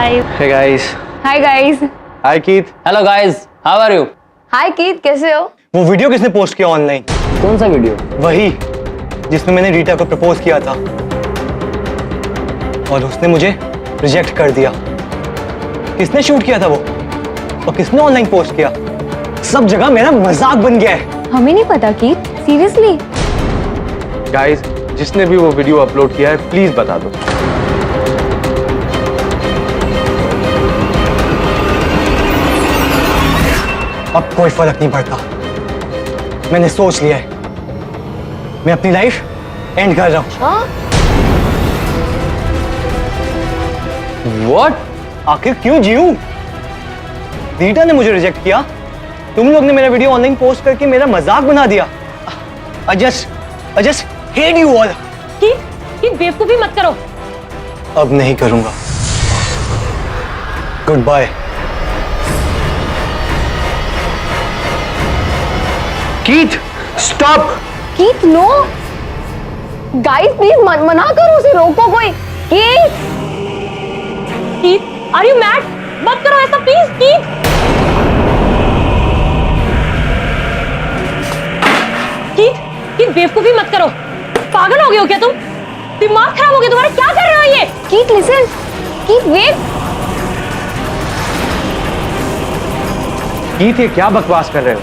live. Hey guys. Hi guys. Hi Keith. Hello guys, how are you? Hi Keith, कैसे हो? वो video किसने post किया online? कौन सा वीडियो? वही जिसमें मैंने रीटा को प्रपोज किया था और उसने मुझे रिजेक्ट कर दिया। किसने शूट किया था वो और किसने ऑनलाइन पोस्ट किया? सब जगह मेरा मजाक बन गया है। हमें नहीं पता कीथ, सीरियसली। गाइस, जिसने भी वो वीडियो अपलोड किया है प्लीज बता दो। अब कोई फर्क नहीं पड़ता, मैंने सोच लिया है, मैं अपनी लाइफ एंड कर रहा हूं। व्हाट? आखिर क्यों जीऊं? रीटा ने मुझे रिजेक्ट किया, तुम लोग ने मेरा वीडियो ऑनलाइन पोस्ट करके मेरा मजाक बना दिया। I just hate you all. कि बेवकूफी मत करो। अब नहीं करूंगा। Goodbye. Keith, stop. Keith no. Guys please मना करो, उसे रोको कोई। Keith, Keith, are you mad? मत करो ऐसा प्लीज, कीथ। कीथ, बेवकूफी मत करो। पागल हो गए हो क्या तुम? दिमाग खराब हो गया तुम्हारा? क्या कर रहे हो ये? Keith listen. Keith wait. Keith, ये क्या बकवास कर रहे हो?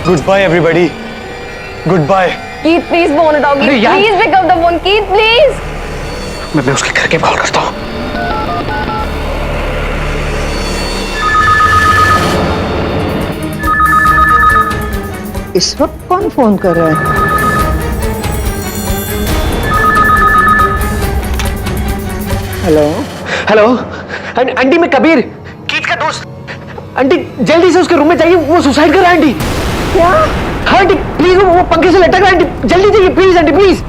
Goodbye everybody, goodbye. Keith please phone उठाओ। अरे यार। Please pick up the phone. Keith please. मैं उसके घर के कॉल करता हूँ। इस वक्त कौन फोन कर रहा है? हेलो हेलो आंटी, मैं कबीर, कीथ का दोस्त। आंटी जल्दी से उसके रूम में जाइए, वो सुसाइड कर रहा है। आंटी क्या? हाँ आंटी प्लीज, वो पंखे से लटक रहा है। आंटी जल्दी जाइए प्लीज। Aunty please.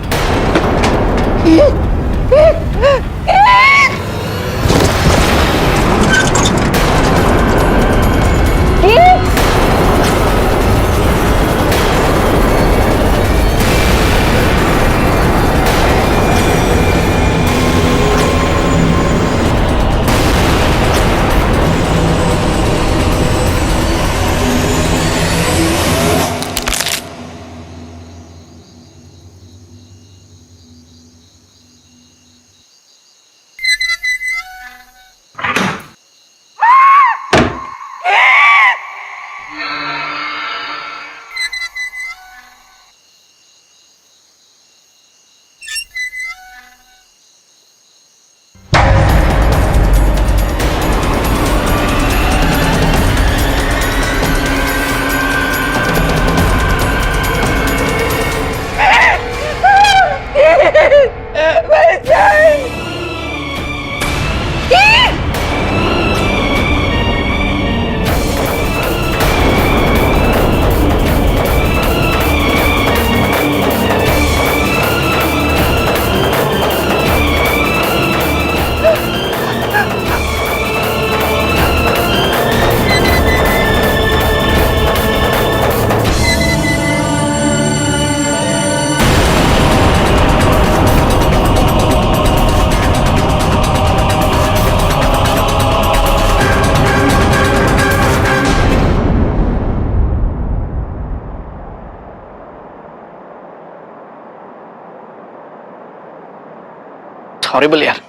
हॉरिबल यार,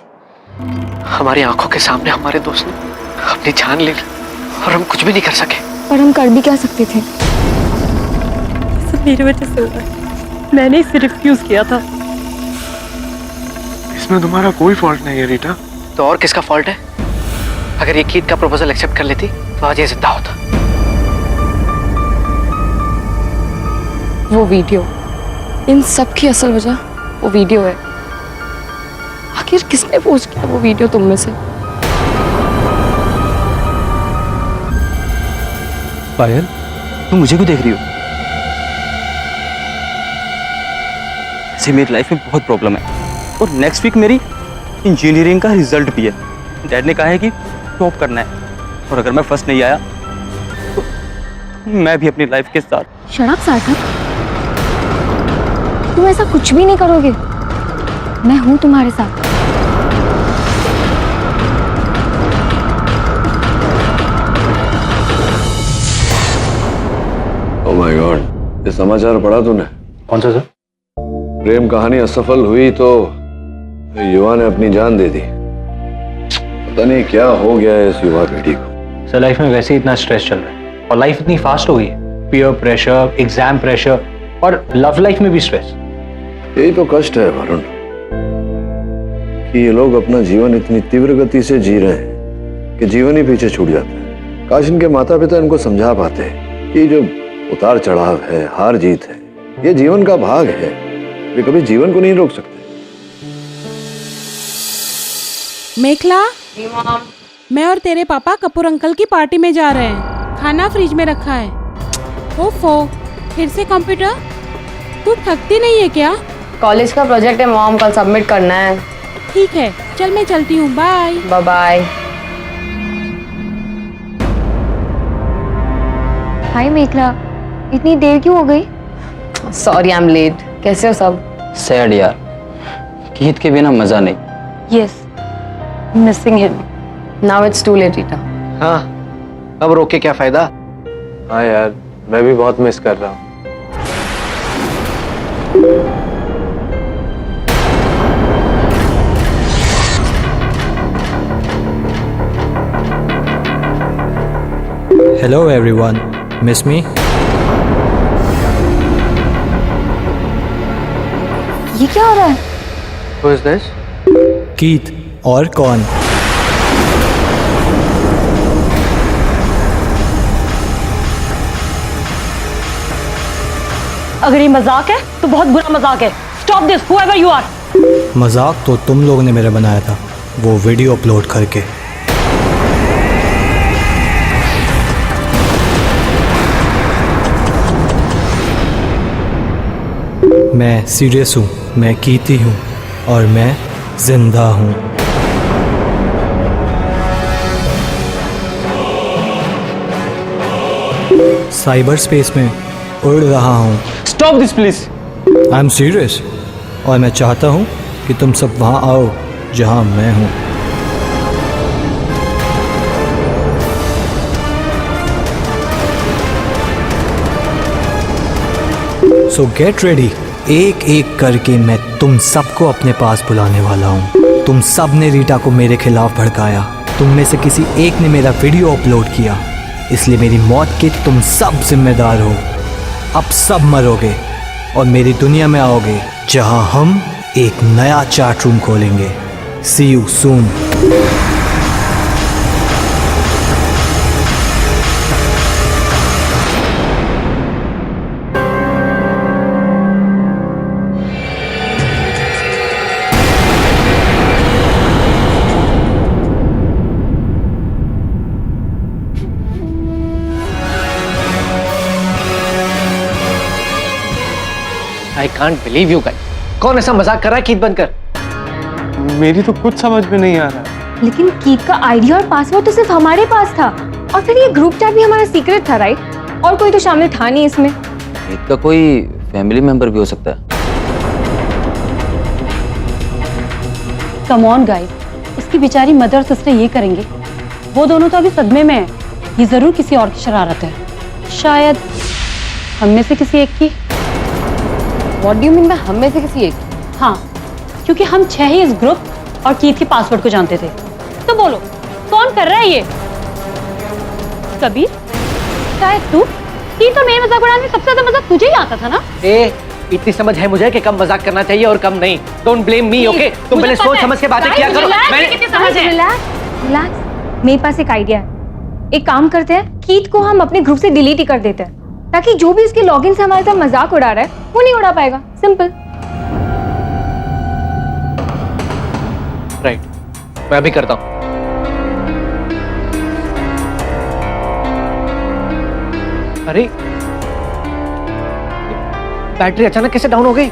हमारी आंखों के सामने हमारे दोस्त ने अपनी जान ले ली और हम कुछ भी नहीं कर सके। पर हम कर भी क्या सकते थे? सब मेरी वजह से हुआ है। मैंने इसे रिफ्यूज किया था। इसमें तुम्हारा कोई फॉल्ट नहीं है रीटा। तो और किसका फॉल्ट है? अगर ये कीथ का प्रपोजल एक्सेप्ट कर लेती तो आज ये जिंदा होता। वो वीडियो, इन सब की असल वजह वो वीडियो है। आखिर किसने पोस्ट किया वो वीडियो तुम में से? पायल, तुम मुझे क्यों देख रही हो? ऐसे मेरी लाइफ में बहुत प्रॉब्लम है और नेक्स्ट वीक मेरी इंजीनियरिंग का रिजल्ट भी है। डैड ने कहा है कि टॉप करना है और अगर मैं फर्स्ट नहीं आया तो मैं भी अपनी लाइफ के साथ। शट अप सार्थक। तुम ऐसा कुछ भी नहीं करोगे। मैं हूं तुम्हारे साथ। ओह माय गॉड, ये समाचार पढ़ा तूने? कौन सा सर? प्रेम कहानी असफल हुई तो युवा ने अपनी जान दे दी। पता नहीं क्या हो गया है इस युवा पीढ़ी को। सर लाइफ में वैसे ही इतना स्ट्रेस चल रहा है और लाइफ इतनी फास्ट हो गई है। पीयर प्रेशर, एग्जाम प्रेशर और लव लाइफ में भी स्ट्रेस। यही तो कष्ट है वरुण, कि ये लोग अपना जीवन इतनी तीव्र गति से जी रहे हैं कि जीवन ही पीछे छूट जाता है। काश इनके माता पिता इनको समझा पाते कि जो उतार चढ़ाव है, हार जीत है, ये जीवन का भाग है। वे कभी जीवन को नहीं रोक सकते। मेखला, मैं और तेरे पापा कपूर अंकल की पार्टी में जा रहे हैं। खाना फ्रिज में रखा है। ओफो, फिर से कंप्यूटर? तू थकती नहीं है क्या? कॉलेज का प्रोजेक्ट है मॉम, कल सबमिट करना है। ठीक है, चल मैं चलती हूँ। Bye bye bye. Hi Mekhala, इतनी देर क्यों हो गई? Sorry I am late. कैसे हो सब? सैड यार, गीत के बिना मजा नहीं। Yes, missing him. Now it's too late Rita. हाँ, अब रोक के क्या फायदा। हाँ यार, मैं भी बहुत मिस कर रहा हूँ। Hello everyone, miss me? ये क्या हो रहा है? Who is this? कीथ, और कौन? अगर ये मजाक है तो बहुत बुरा मजाक है। Stop this, whoever you are। मजाक तो तुम लोगों ने मेरा बनाया था, वो वीडियो अपलोड करके। मैं सीरियस हूँ, मैं कीती हूँ और मैं जिंदा हूँ। साइबर स्पेस में उड़ रहा हूँ। Stop this please. I am serious और मैं चाहता हूँ कि तुम सब वहाँ आओ जहाँ मैं हूँ। सो गेट रेडी। एक एक करके मैं तुम सबको अपने पास बुलाने वाला हूँ। तुम सब ने रीटा को मेरे खिलाफ भड़काया। तुम में से किसी एक ने मेरा वीडियो अपलोड किया, इसलिए मेरी मौत के तुम सब जिम्मेदार हो। अब सब मरोगे और मेरी दुनिया में आओगे जहां हम एक नया चैट रूम खोलेंगे। See you soon. I can't believe you guys। कौन ऐसा मजाक कर रहा है कीथ बनकर? मेरी तो कुछ समझ में नहीं आ रहा। लेकिन कीथ का आईडी और पासवर्ड तो सिर्फ हमारे पास था, और फिर ये ग्रुप चैट भी हमारा सीक्रेट था, राइट? और कोई तो शामिल था नहीं इसमें। कीथ का कोई फैमिली मेंबर भी हो सकता है। कम ऑन गाइस, उसकी बेचारी मदर और सिस्टर ये करेंगे? वो दोनों तो अभी सदमे में है। ये जरूर किसी और की शरारत है, शायद हम में से किसी एक की। What do you mean by हम में से किसी एक? हाँ, क्योंकि हम 6 ही इस ग्रुप और कीथ के पासवर्ड को जानते थे। तो बोलो, कौन कर रहा है ये? कबीर, शायद तू। कीथ और मेरे मजाक उड़ाने में सबसे ज्यादा मजाक तुझे ही आता था ना? इतनी समझ है मुझे कि कम मजाक करना चाहिए और कम नहीं। Don't blame me, okay? तुम पहले सोच समझ के बातें किया करो। रिलैक्स, मेरे पास एक आइडिया है। एक काम करते हैं, कीथ को हम अपने ग्रुप से डिलीट ही कर देते हैं, ताकि जो भी उसके लॉगिन से हमारे साथ मजाक उड़ा रहा है वो नहीं उड़ा पाएगा। सिंपल। राइट, मैं अभी करता हूँ। अरे, बैटरी अचानक कैसे डाउन हो गई?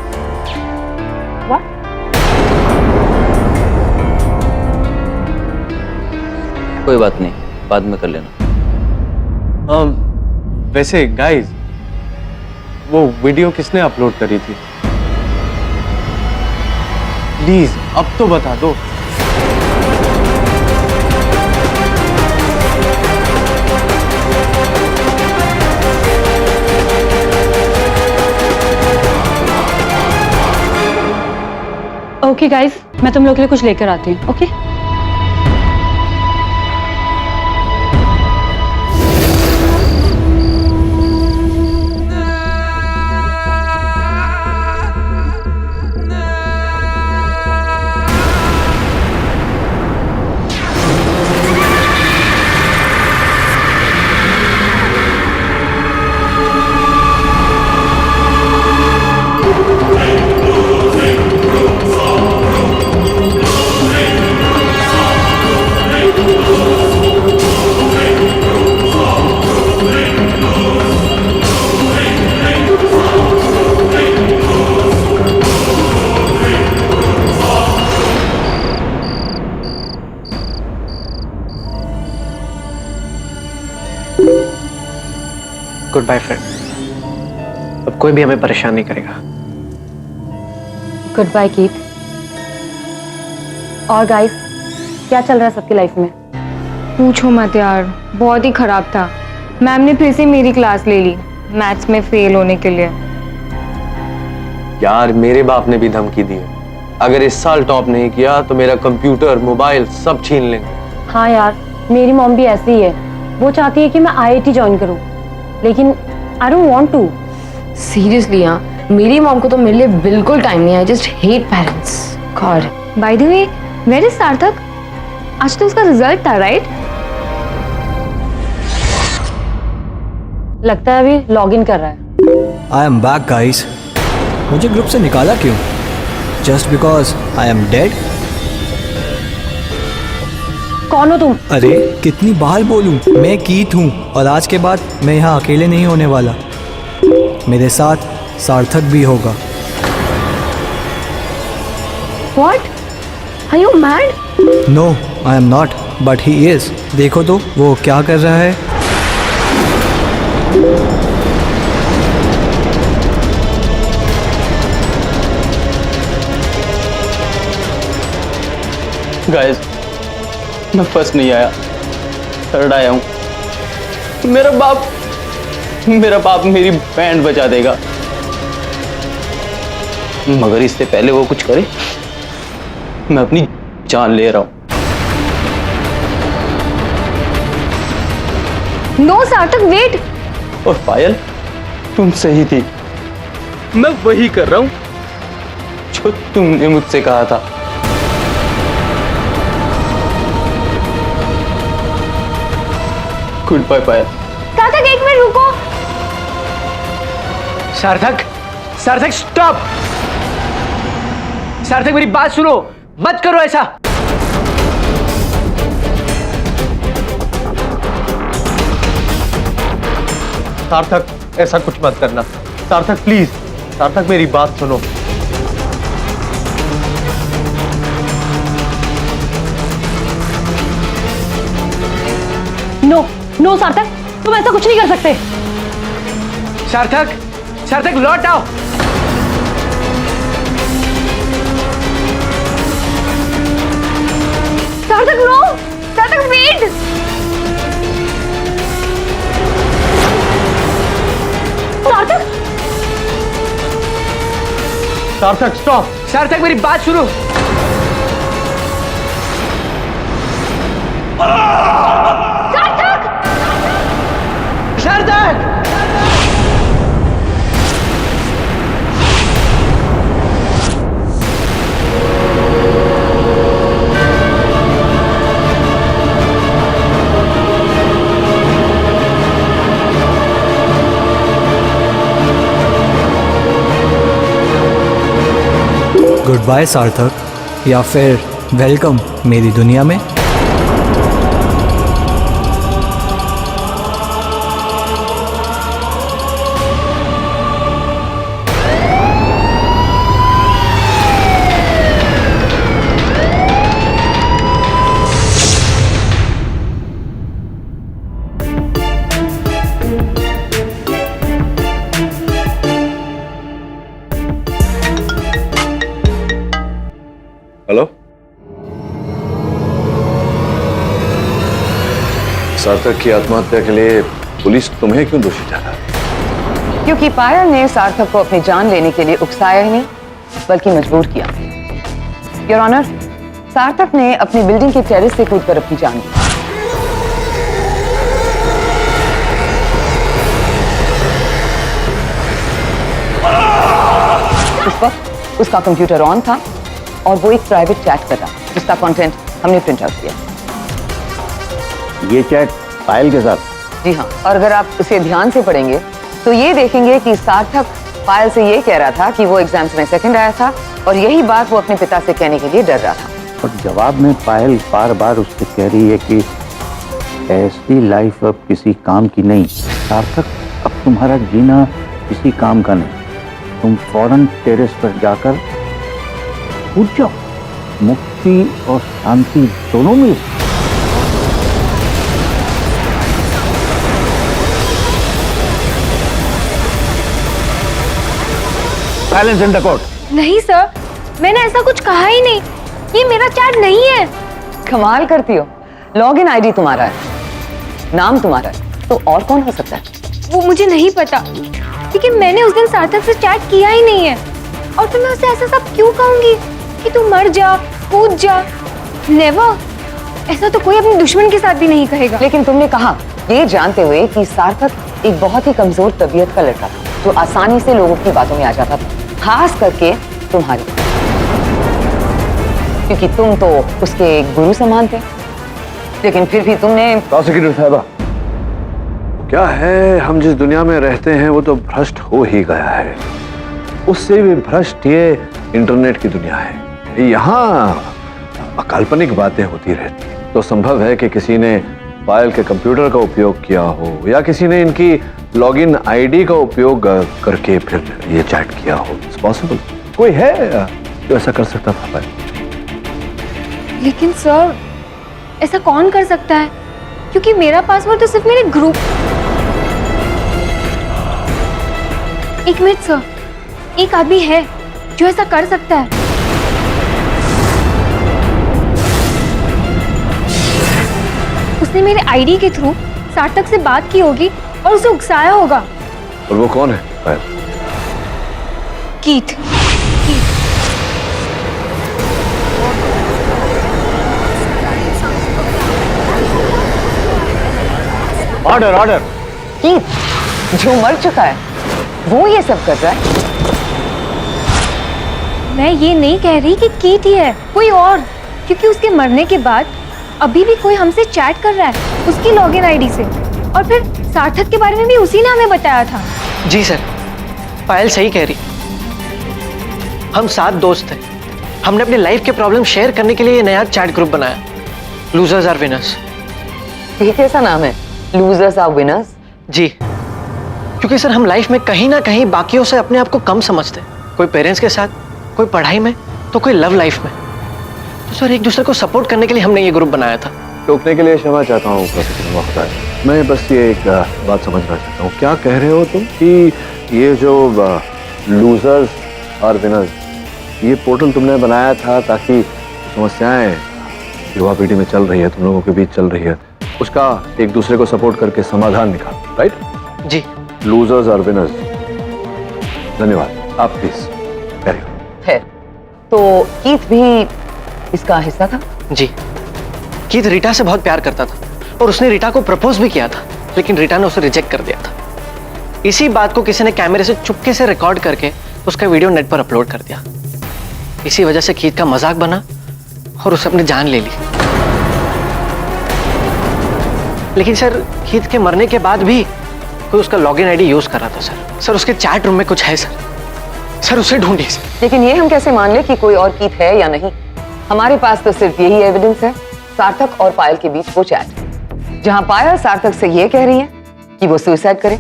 कोई बात नहीं, बाद में कर लेना। वैसे गाइस, वो वीडियो किसने अपलोड करी थी? प्लीज अब तो बता दो। ओके गाइस, मैं तुम लोग के लिए कुछ लेकर आती हूँ। ओके गुड बाय फ्रेंड, अब कोई भी हमें परेशान नहीं करेगा। Goodbye Keith. और गाइस, क्या चल रहा है सबकी लाइफ में? पूछो मत यार, बहुत ही खराब था। मैम ने फिर से मेरी क्लास ले ली मैथ्स में फेल होने के लिए। यार मेरे बाप ने भी धमकी दी है, अगर इस साल टॉप नहीं किया तो मेरा कंप्यूटर मोबाइल सब छीन लेंगे। हाँ यार, मेरी मॉम भी ऐसी ही है। वो चाहती है कि मैं IIT ज्वाइन करूं, लेकिन I don't want to. Seriously हाँ, मेरी मॉम को तो मेरे लिए बिल्कुल टाइम नहीं है। I just hate parents. God. By the way, where is Sarthak? आज तो उसका रिजल्ट था, राइट? लगता है अभी लॉगिन कर रहा है। I am back guys. मुझे ग्रुप से निकाला क्यों? Just because I am dead? कौन हो तुम? अरे कितनी बार बोलूं, मैं कीथ हूँ और आज के बाद मैं यहाँ अकेले नहीं होने वाला। मेरे साथ सार्थक भी होगा। What? Are you mad? No, I am not, but he is. देखो तो वो क्या कर रहा है। गाइस, मैं फर्स्ट नहीं आया, थर्ड आया हूं। मेरा बाप मेरी बैंड बजा देगा, मगर इससे पहले वो कुछ करे मैं अपनी जान ले रहा हूं। No, सार्थक, वेट। और पायल, तुम सही थी, मैं वही कर रहा हूं जो तुमने मुझसे कहा था। गुड बाय पायल। सार्थक, एक मिनट रुको। सार्थक स्टॉप। सार्थक मेरी बात सुनो, मत करो ऐसा। सार्थक, ऐसा कुछ मत करना। सार्थक प्लीज, सार्थक मेरी बात सुनो। नो सार्थक, तुम ऐसा कुछ नहीं कर सकते। सार्थक लौट आओ। सार्थक, नो। सार्थक, वेट। सार्थक स्टॉप। सार्थक मेरी बात सुनो। सार्थक! गुड बाय सार्थक, या फिर वेलकम मेरी दुनिया में। सार्थक की आत्महत्या के लिए पुलिस तुम्हें क्यों दोषी ठहरा? क्योंकि पायल ने सार्थक को अपनी जान लेने के लिए उकसाया ही नहीं बल्कि मजबूर किया। योर ऑनर, सार्थक ने अपनी बिल्डिंग के टेरेस से कूदकर अपनी जान ली। उस वक्त उसका कंप्यूटर ऑन था और वो एक प्राइवेट चैट कर रहा जिसका कंटेंट हमने प्रिंट आउट किया। ये चैट पायल के साथ? जी हाँ, और अगर आप उसे ध्यान से पढ़ेंगे तो ये देखेंगे कि सार्थक पायल से ये कह रहा था कि वो एग्जाम्स में सेकंड आया था और यही बात वो अपने पिता से कहने के लिए डर रहा था। और जवाब में पायल बार बार उससे कह रही है कि ऐसी लाइफ अब किसी काम की नहीं। सार्थक, अब तुम्हारा जीना किसी काम का नहीं। तुम फौरन टेरेस पर जाकर कूद जाओ। मुक्ति और शांति दोनों मिल। Silence in the court. नहीं सर, मैंने ऐसा कुछ कहा ही नहीं। ये मेरा चैट नहीं है। कमाल करती हो। लॉगिन आईडी तुम्हारा है, नाम तुम्हारा है, तो और कौन हो सकता है? वो मुझे नहीं पता क्योंकि मैंने उस दिन सार्थक से चैट किया ही नहीं है। और फिर मैं उसे ऐसा सब क्यों कहूंगी कि तू मर जा, कूद जा। नेवर। ऐसा तो कोई अपने दुश्मन के साथ भी नहीं कहेगा। लेकिन तुमने कहा ये जानते हुए कि सार्थक एक बहुत ही कमजोर तबीयत का लड़का था जो आसानी से लोगों की बातों में आ जाता था, खास करके तुम्हारी, क्योंकि तुम तो उसके गुरु समान थे। लेकिन फिर भी तुमने। प्रोसिक्यूटर साहबा, क्या है, हम जिस दुनिया में रहते हैं वो तो भ्रष्ट हो ही गया है। उससे भी भ्रष्ट ये इंटरनेट की दुनिया है। यहाँ अकाल्पनिक बातें होती रहती हैं। तो संभव है कि किसी ने पायल के कंप्यूटर का उपयोग किया हो या किसी ने इनकी लॉगिन आईडी का उपयोग करके फिर ये चैट किया हो। It's possible. कोई है जो ऐसा कर सकता था पायल? लेकिन सर, ऐसा कौन कर सकता है? क्योंकि मेरा पासवर्ड तो सिर्फ मेरे ग्रुप। एक मिनट सर, एक आदमी है जो ऐसा कर सकता है। उसने मेरे आईडी के थ्रू सार्थक से बात की होगी और उसे उकसाया होगा। और वो कौन है पायल? कीथ। Order order. कीथ जो मर चुका है वो ये सब कर रहा है। मैं ये नहीं कह रही कि कीथ ही है, कोई और। क्योंकि उसके मरने के बाद अभी भी कोई हमसे चैट कर रहा है उसकी लॉगिन आईडी से। और फिर सार्थक के बारे में भी उसी ने हमें बताया था। जी सर, पायल सही कह रही। हम 7 दोस्त थे। हमने अपनी लाइफ के प्रॉब्लम शेयर करने के लिए ये नया चैट ग्रुप बनाया, लूजर्स आर विनर्स। ये कैसा नाम है, लूजर्स आर विनर्स? जी, क्योंकि सर हम लाइफ में कहीं ना कहीं बाकियों से अपने आप को कम समझते। कोई पेरेंट्स के साथ, कोई पढ़ाई में, तो कोई लव लाइफ में। तो सर एक दूसरे को सपोर्ट करने के लिए हमने ये ग्रुप बनाया था। टोकने के लिए क्षमा चाहता हूँ प्रोसिक्यूटर महोदय। मैं बस ये एक बात समझना चाहता हूँ। क्या कह रहे हो तुम कि ये जो लूजर्स और विनर्स, ये पोर्टल तुमने बनाया था ताकि समस्याएं युवा पीढ़ी में चल रही है, तुम लोगों के बीच चल रही है, उसका एक दूसरे को सपोर्ट करके समाधान निकाल, राइट? जी। लूजर्स और विनर्स। धन्यवाद। आप प्लीज कैरी ऑन। है तो कीथ भी इसका हिस्सा था? जी, कीथ रीटा से बहुत प्यार करता था और उसने रीटा को प्रपोज भी किया था, लेकिन रीटा ने उसे रिजेक्ट कर दिया था। इसी बात को किसी ने कैमरे से चुपके से रिकॉर्ड करके उसका वीडियो नेट पर अपलोड कर दिया। इसी वजह से कीथ का मजाक बना और उसे अपनी जान ले ली। लेकिन सर कीथ के मरने के बाद भी कोई उसका लॉगिन आईडी यूज कर रहा था सर। सर उसके चैट रूम में कुछ है सर उसे ढूंढिए सर। लेकिन ये हम कैसे मान ले कि कोई और कीथ है या नहीं? हमारे पास तो सिर्फ यही एविडेंस है, सार्थक और पायल के बीच वो चैट जहां पायल सार्थक से ये कह रही है कि वो सुसाइड करे।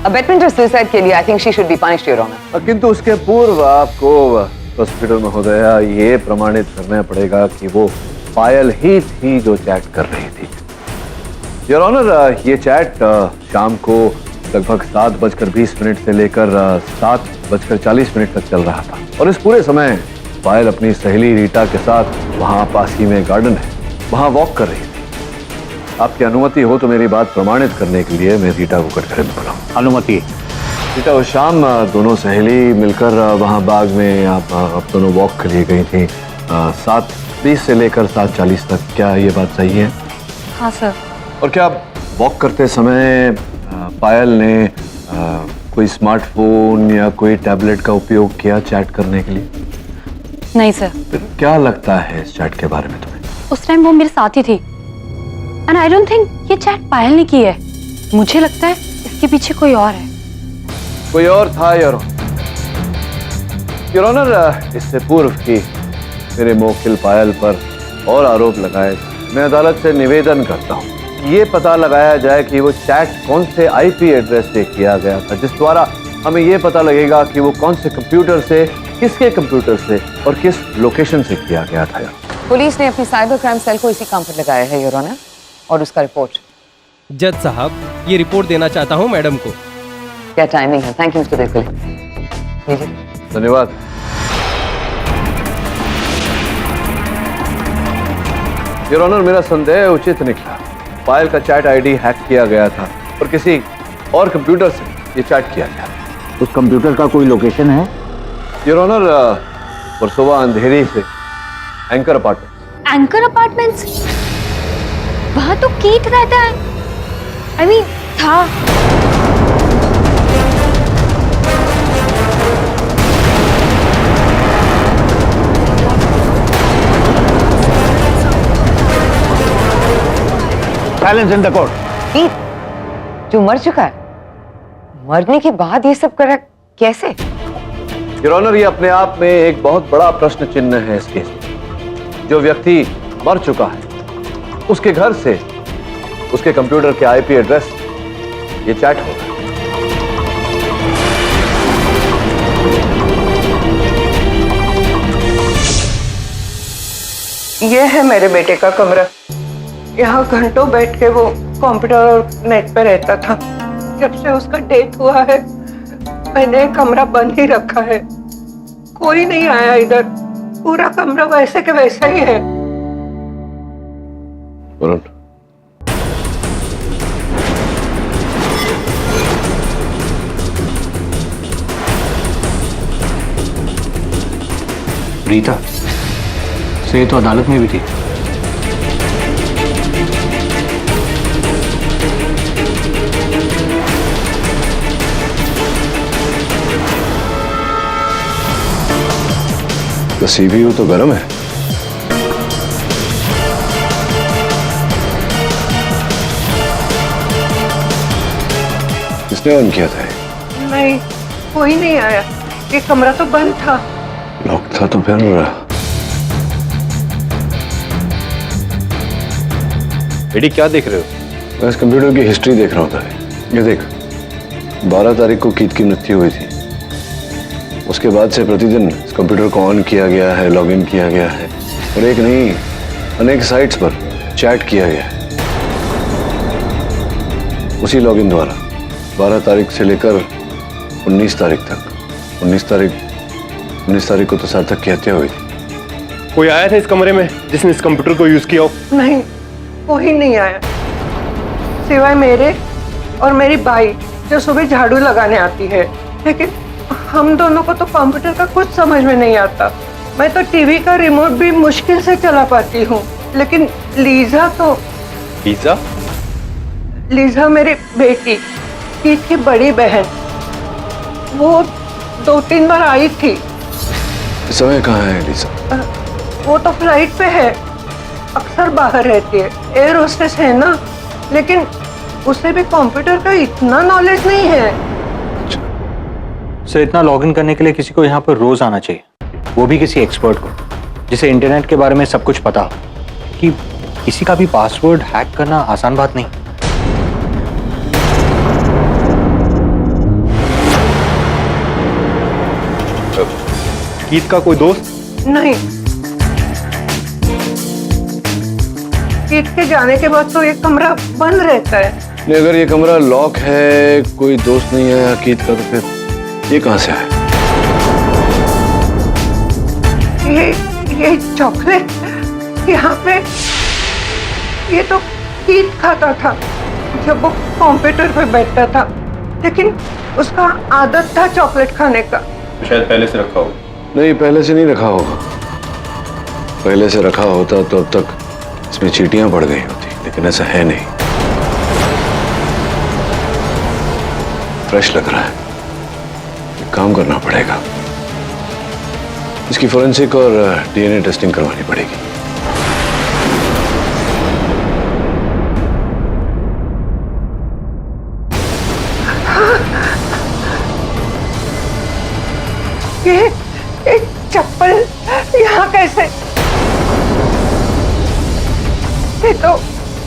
अबेटमेंट ऑफ सुसाइड के लिए I think she should be punished, your honour. किंतु उसके पूर्व आपको प्रोसिक्यूटर महोदय ये प्रमाणित करना पड़ेगा कि वो पायल ही थी जो चैट कर रही थी। योर ऑनर, ये चैट शाम को लगभग 7:20 से लेकर 7:40 तक चल रहा था और इस पूरे समय पायल अपनी सहेली रीटा के साथ वहां पास ही में गार्डन है, वहां वॉक कर रही थी। आपकी अनुमति हो तो मेरी बात प्रमाणित करने के लिए मैं रीटा को कटघरे में बुलाऊं। अनुमति। रीटा, उस शाम दोनों सहेली मिलकर वहाँ बाग में आप दोनों वॉक के लिए गई थी 7:20 से लेकर 7:40 तक, क्या ये बात सही है? हाँ सर। और क्या वॉक करते समय पायल ने कोई स्मार्टफोन या कोई टैबलेट का उपयोग किया चैट करने के लिए? नहीं सर। फिर क्या लगता है इस चैट के बारे में तुम्हें? उस टाइम वो मेरे साथ ही थी एंड आई डोंट थिंक ये चैट पायल ने की है। मुझे लगता है इसके पीछे कोई और है। कोई और था योर ऑनर। इससे पूर्व की मेरे मोकिल पायल पर और आरोप लगाए, मैं अदालत से निवेदन करता हूँ ये पता लगाया जाए कि वो चैट कौन से आईपी एड्रेस से किया गया था, जिस द्वारा हमें ये पता लगेगा कि वो कौन से कंप्यूटर से, किसके कंप्यूटर से और किस लोकेशन से किया गया था। पुलिस ने अपनी साइबर क्राइम सेल को इसी काम पर लगाया है योर ऑनर, और उसका रिपोर्ट। जज साहब, ये रिपोर्ट देना चाहता हूँ मैडम को। क्या टाइमिंग है? Thank you mister Devkale. लीजिए। धन्यवाद। योर ऑनर, मेरा संदेह उचित निकला। पायल का चैट आईडी हैक किया गया था और किसी और कंप्यूटर से ये चैट किया गया। उस कंप्यूटर का कोई लोकेशन है? योर ऑनर, परसोवा अंधेरी से एंकर अपार्टमेंट। Anchor apartments? वहां तो कीट रहता है। आई मीन था। Silence in the court. कीट जो मर चुका है, मरने के बाद ये सब करा कैसे? योर ऑनर, ये अपने आप में एक बहुत बड़ा प्रश्न चिन्ह है इस केस में। जो व्यक्ति मर चुका है उसके घर से उसके कंप्यूटर के आईपी एड्रेस ये चैट होगा। ये है मेरे बेटे का कमरा। यहाँ घंटों बैठ के वो कंप्यूटर और नेट पे रहता था। जब से उसका डेथ हुआ है मैंने कमरा बंद ही रखा है, कोई नहीं आया इधर। पूरा कमरा वैसे के वैसा ही है। वरुण, रीता से तो अदालत में भी थी। तो सीपीयू तो गर्म है। किसने ऑन किया था? नहीं, कोई नहीं आया। ये कमरा तो बंद था। लॉक था तो फिर बेटी क्या देख रहे हो? मैं इस कंप्यूटर की हिस्ट्री देख रहा था। ये देख, 12 तारीख को कीत की मृत्यु हुई थी। उसके बाद से प्रतिदिन इस कंप्यूटर को ऑन किया गया है, लॉगिन किया गया है और एक नहीं अनेक साइट्स पर चैट किया गया है। उसी लॉगिन द्वारा 12 तारीख से लेकर 19 तारीख तक, 19 तारीख को तो सार्थक की हत्या हुई थी। कोई आया था इस कमरे में जिसने इस कंप्यूटर को यूज किया हो? नहीं, कोई नहीं आया सिवाय मेरे और मेरी बाई जो सुबह झाड़ू लगाने आती है। लेकिन हम दोनों को तो कंप्यूटर का कुछ समझ में नहीं आता। मैं तो टीवी का रिमोट भी मुश्किल से चला पाती हूँ, लेकिन लीजा तो। लीजा मेरी बेटी, कीत की बड़ी बहन, वो 2-3 बार आई थी। इस समय कहाँ है लीजा? वो तो फ्लाइट पे है, अक्सर बाहर रहती है, एयर होस्टेस है ना, लेकिन उसे भी कंप्यूटर का इतना नॉलेज नहीं है। सर, इतना लॉगिन करने के लिए किसी को यहाँ पर रोज आना चाहिए, वो भी किसी एक्सपर्ट को जिसे इंटरनेट के बारे में सब कुछ पता हो, कि किसी का भी पासवर्ड हैक करना आसान बात नहीं। कीत का कोई दोस्त? नहीं, कीत के जाने के बाद तो ये कमरा बंद रहता है। नहीं, अगर ये कमरा लॉक है, कोई दोस्त नहीं है कीत का, तो फिर ये कहाँ से आया? ये चॉकलेट यहाँ पे, ये तो कीट खाता था जब वो कंप्यूटर पे बैठता था, लेकिन उसका आदत था चॉकलेट खाने का। शायद पहले से रखा हो। नहीं, पहले से नहीं रखा होगा। पहले से रखा होता तो अब तक इसमें चींटियां पड़ गई होती, लेकिन ऐसा है नहीं। फ्रेश लग रहा है, एक काम करना पड़ेगा, इसकी फोरेंसिक और डीएनए टेस्टिंग करवानी पड़ेगी। ये चप्पल यहाँ कैसे? ये तो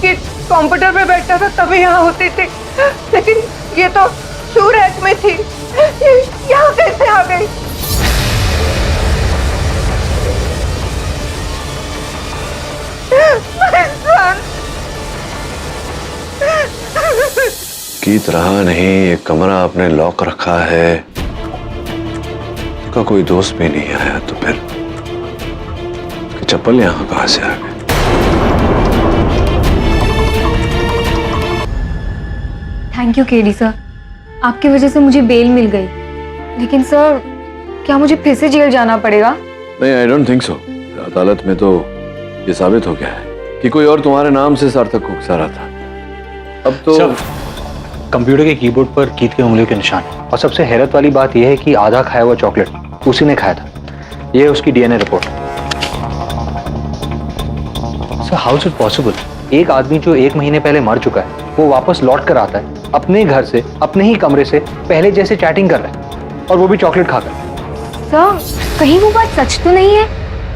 ये कंप्यूटर पे बैठता था तभी यहाँ होती थी, लेकिन ये तो शू रैक में थी, ये यहाँ कैसे आ गई? कीत रहा नहीं, ये कमरा आपने लॉक रखा है, उसका कोई दोस्त भी नहीं आया, तो फिर उसकी चप्पल यहाँ कहाँ से आ गई? थैंक यू केडी सर, आपकी वजह से मुझे बेल मिल गई। लेकिन सर, क्या मुझे फिर से जेल जाना पड़ेगा? नहीं, आई डोंट थिंक सो। अदालत में तो ये साबित हो गया है कि कोई और तुम्हारे नाम से सार्थक को उकसा रहा था। अब तो कंप्यूटर के कीबोर्ड पर कीत की उंगलियों के निशान है। और सबसे हैरत वाली बात यह है कि आधा खाया हुआ चॉकलेट उसी ने खाया था। यह है उसकी DNA report. Sir, how is it possible? एक आदमी जो 1 महीने पहले मर चुका है, वो वापस लौट कर आता है अपने घर से, अपने ही कमरे से पहले जैसे चैटिंग कर रहा है, और वो भी चॉकलेट खाकर। सर, कहीं वो बात सच तो नहीं है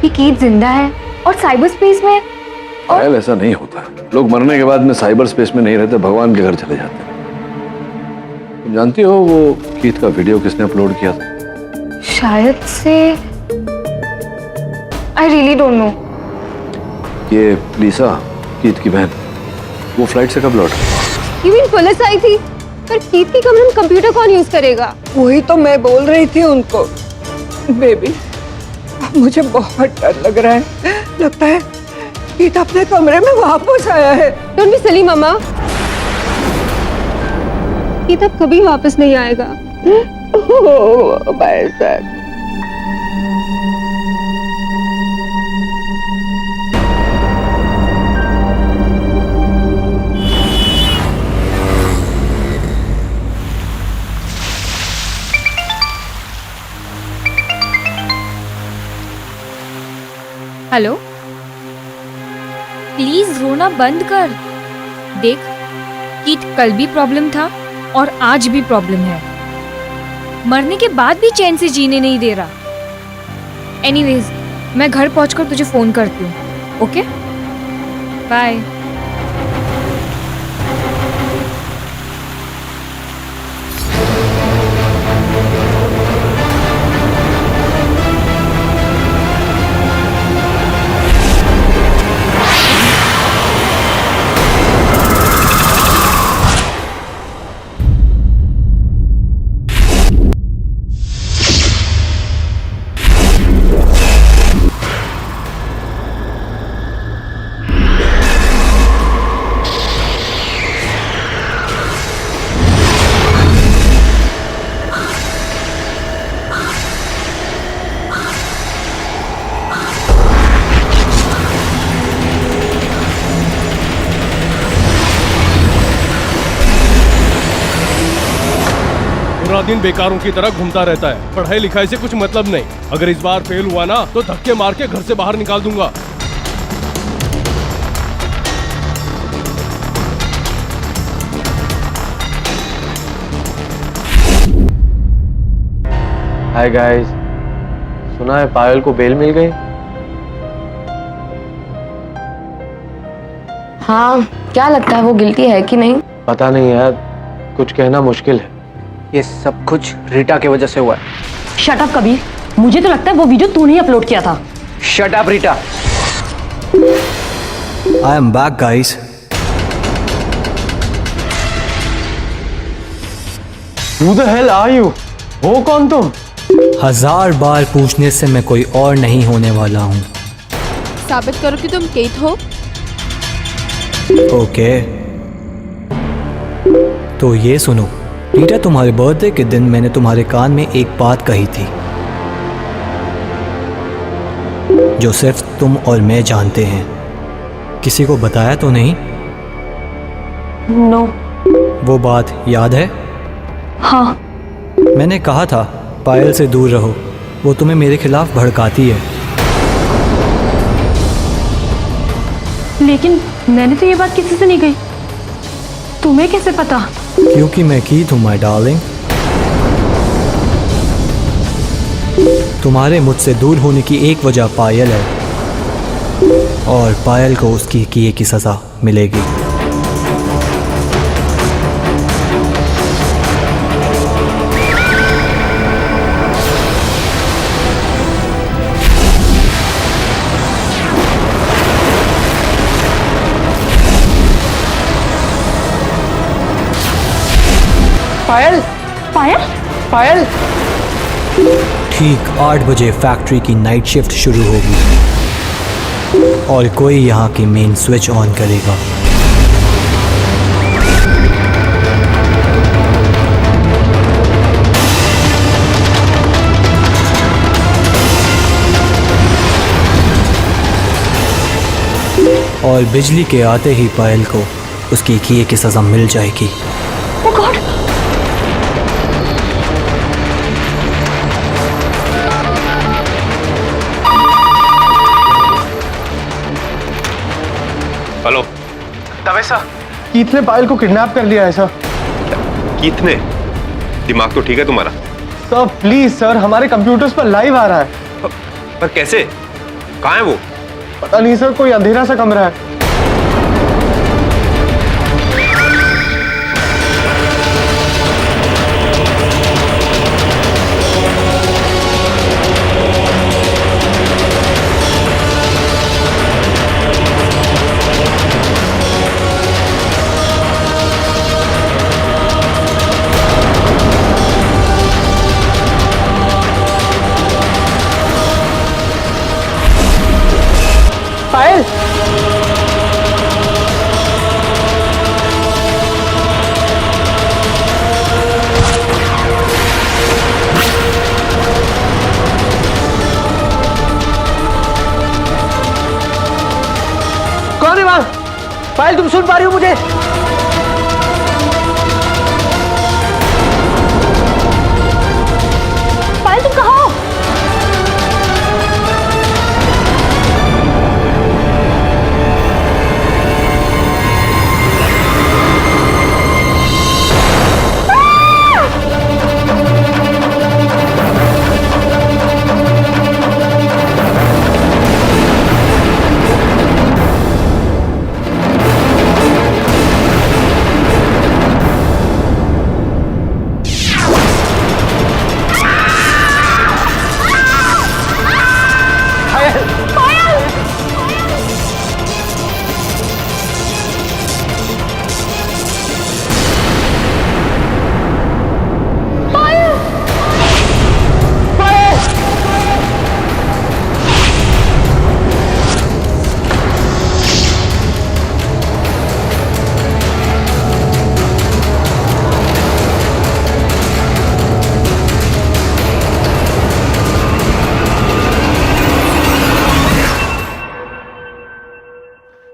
कि कीत जिंदा है और साइबर स्पेस में? और ऐसा नहीं होता, लोग मरने के बाद में साइबर स्पेस में नहीं रहते, भगवान के घर चले जाते हैं। तुम जानती हो वो कीत का वीडियो किसने अपलोड किया था? शायद से, आई रियली डोंट नो। ये लीसा, कीत की बहन, वो फ्लाइट से कब लौटा? इवन पुलिस आई थी, पर कीत के कमरे में कंप्यूटर कौन यूज करेगा? वही तो मैं बोल रही थी उनको। बेबी, मुझे बहुत डर लग रहा है, लगता है कीत अपने कमरे में वापस आया है। डोंट बी सिली मम्मा, कीत अब कभी वापस नहीं आएगा। Oh my God. Hello, please रोना बंद कर। देख, कीट कल भी प्रॉब्लम था और आज भी प्रॉब्लम है। मरने के बाद भी चैन से जीने नहीं दे रहा। एनीवेज, मैं घर पहुंचकर तुझे फोन करती हूँ। Okay, bye. पूरा दिन बेकारों की तरह घूमता रहता है, पढ़ाई लिखाई से कुछ मतलब नहीं। अगर इस बार फेल हुआ ना तो धक्के मार के घर से बाहर निकाल दूंगा। हाय गाइस, सुना है पायल को बेल मिल गई? हाँ, क्या लगता है वो गिल्टी है कि नहीं? पता नहीं यार, कुछ कहना मुश्किल है। ये सब कुछ रीटा की वजह से हुआ है। शट अप कबीर, मुझे तो लगता है वो वीडियो तूने ही अपलोड किया था। Shut up Rita. I am back guys. Who the hell are you? हो कौन तुम? 1000 बार पूछने से मैं कोई और नहीं होने वाला हूँ। साबित करो कि तुम कीत हो। ओके, तो ये सुनो रीटा, तुम्हारे बर्थडे के दिन मैंने तुम्हारे कान में एक बात कही थी जो सिर्फ तुम और मैं जानते हैं। किसी को बताया तो नहीं? नो। वो बात याद है? हाँ। मैंने कहा था पायल से दूर रहो, वो तुम्हें मेरे खिलाफ भड़काती है। लेकिन मैंने तो ये बात किसी से नहीं कही। तुम्हें कैसे पता? क्योंकि मैं कीथ हूँ माय डार्लिंग। तुम्हारे मुझसे दूर होने की एक वजह पायल है, और पायल को उसकी किए की सजा मिलेगी। पायल, पायल? पायल, ठीक 8 बजे फैक्ट्री की नाइट शिफ्ट शुरू होगी और कोई यहाँ की मेन स्विच ऑन करेगा। और बिजली के आते ही पायल को उसकी किए की सजा मिल जाएगी। Oh God! हेलो, तबे सर, कीथ ने पायल को किडनैप कर लिया है सर। कीथ ने? दिमाग तो ठीक है तुम्हारा? सर प्लीज सर, हमारे कंप्यूटर्स पर लाइव आ रहा है। पर कैसे? कहाँ है वो? पता नहीं सर, कोई अंधेरा सा कमरा है। पायल, कौन है वहां? पायल, तुम सुन पा रही हो मुझे? पायल तुम कहाँ हो?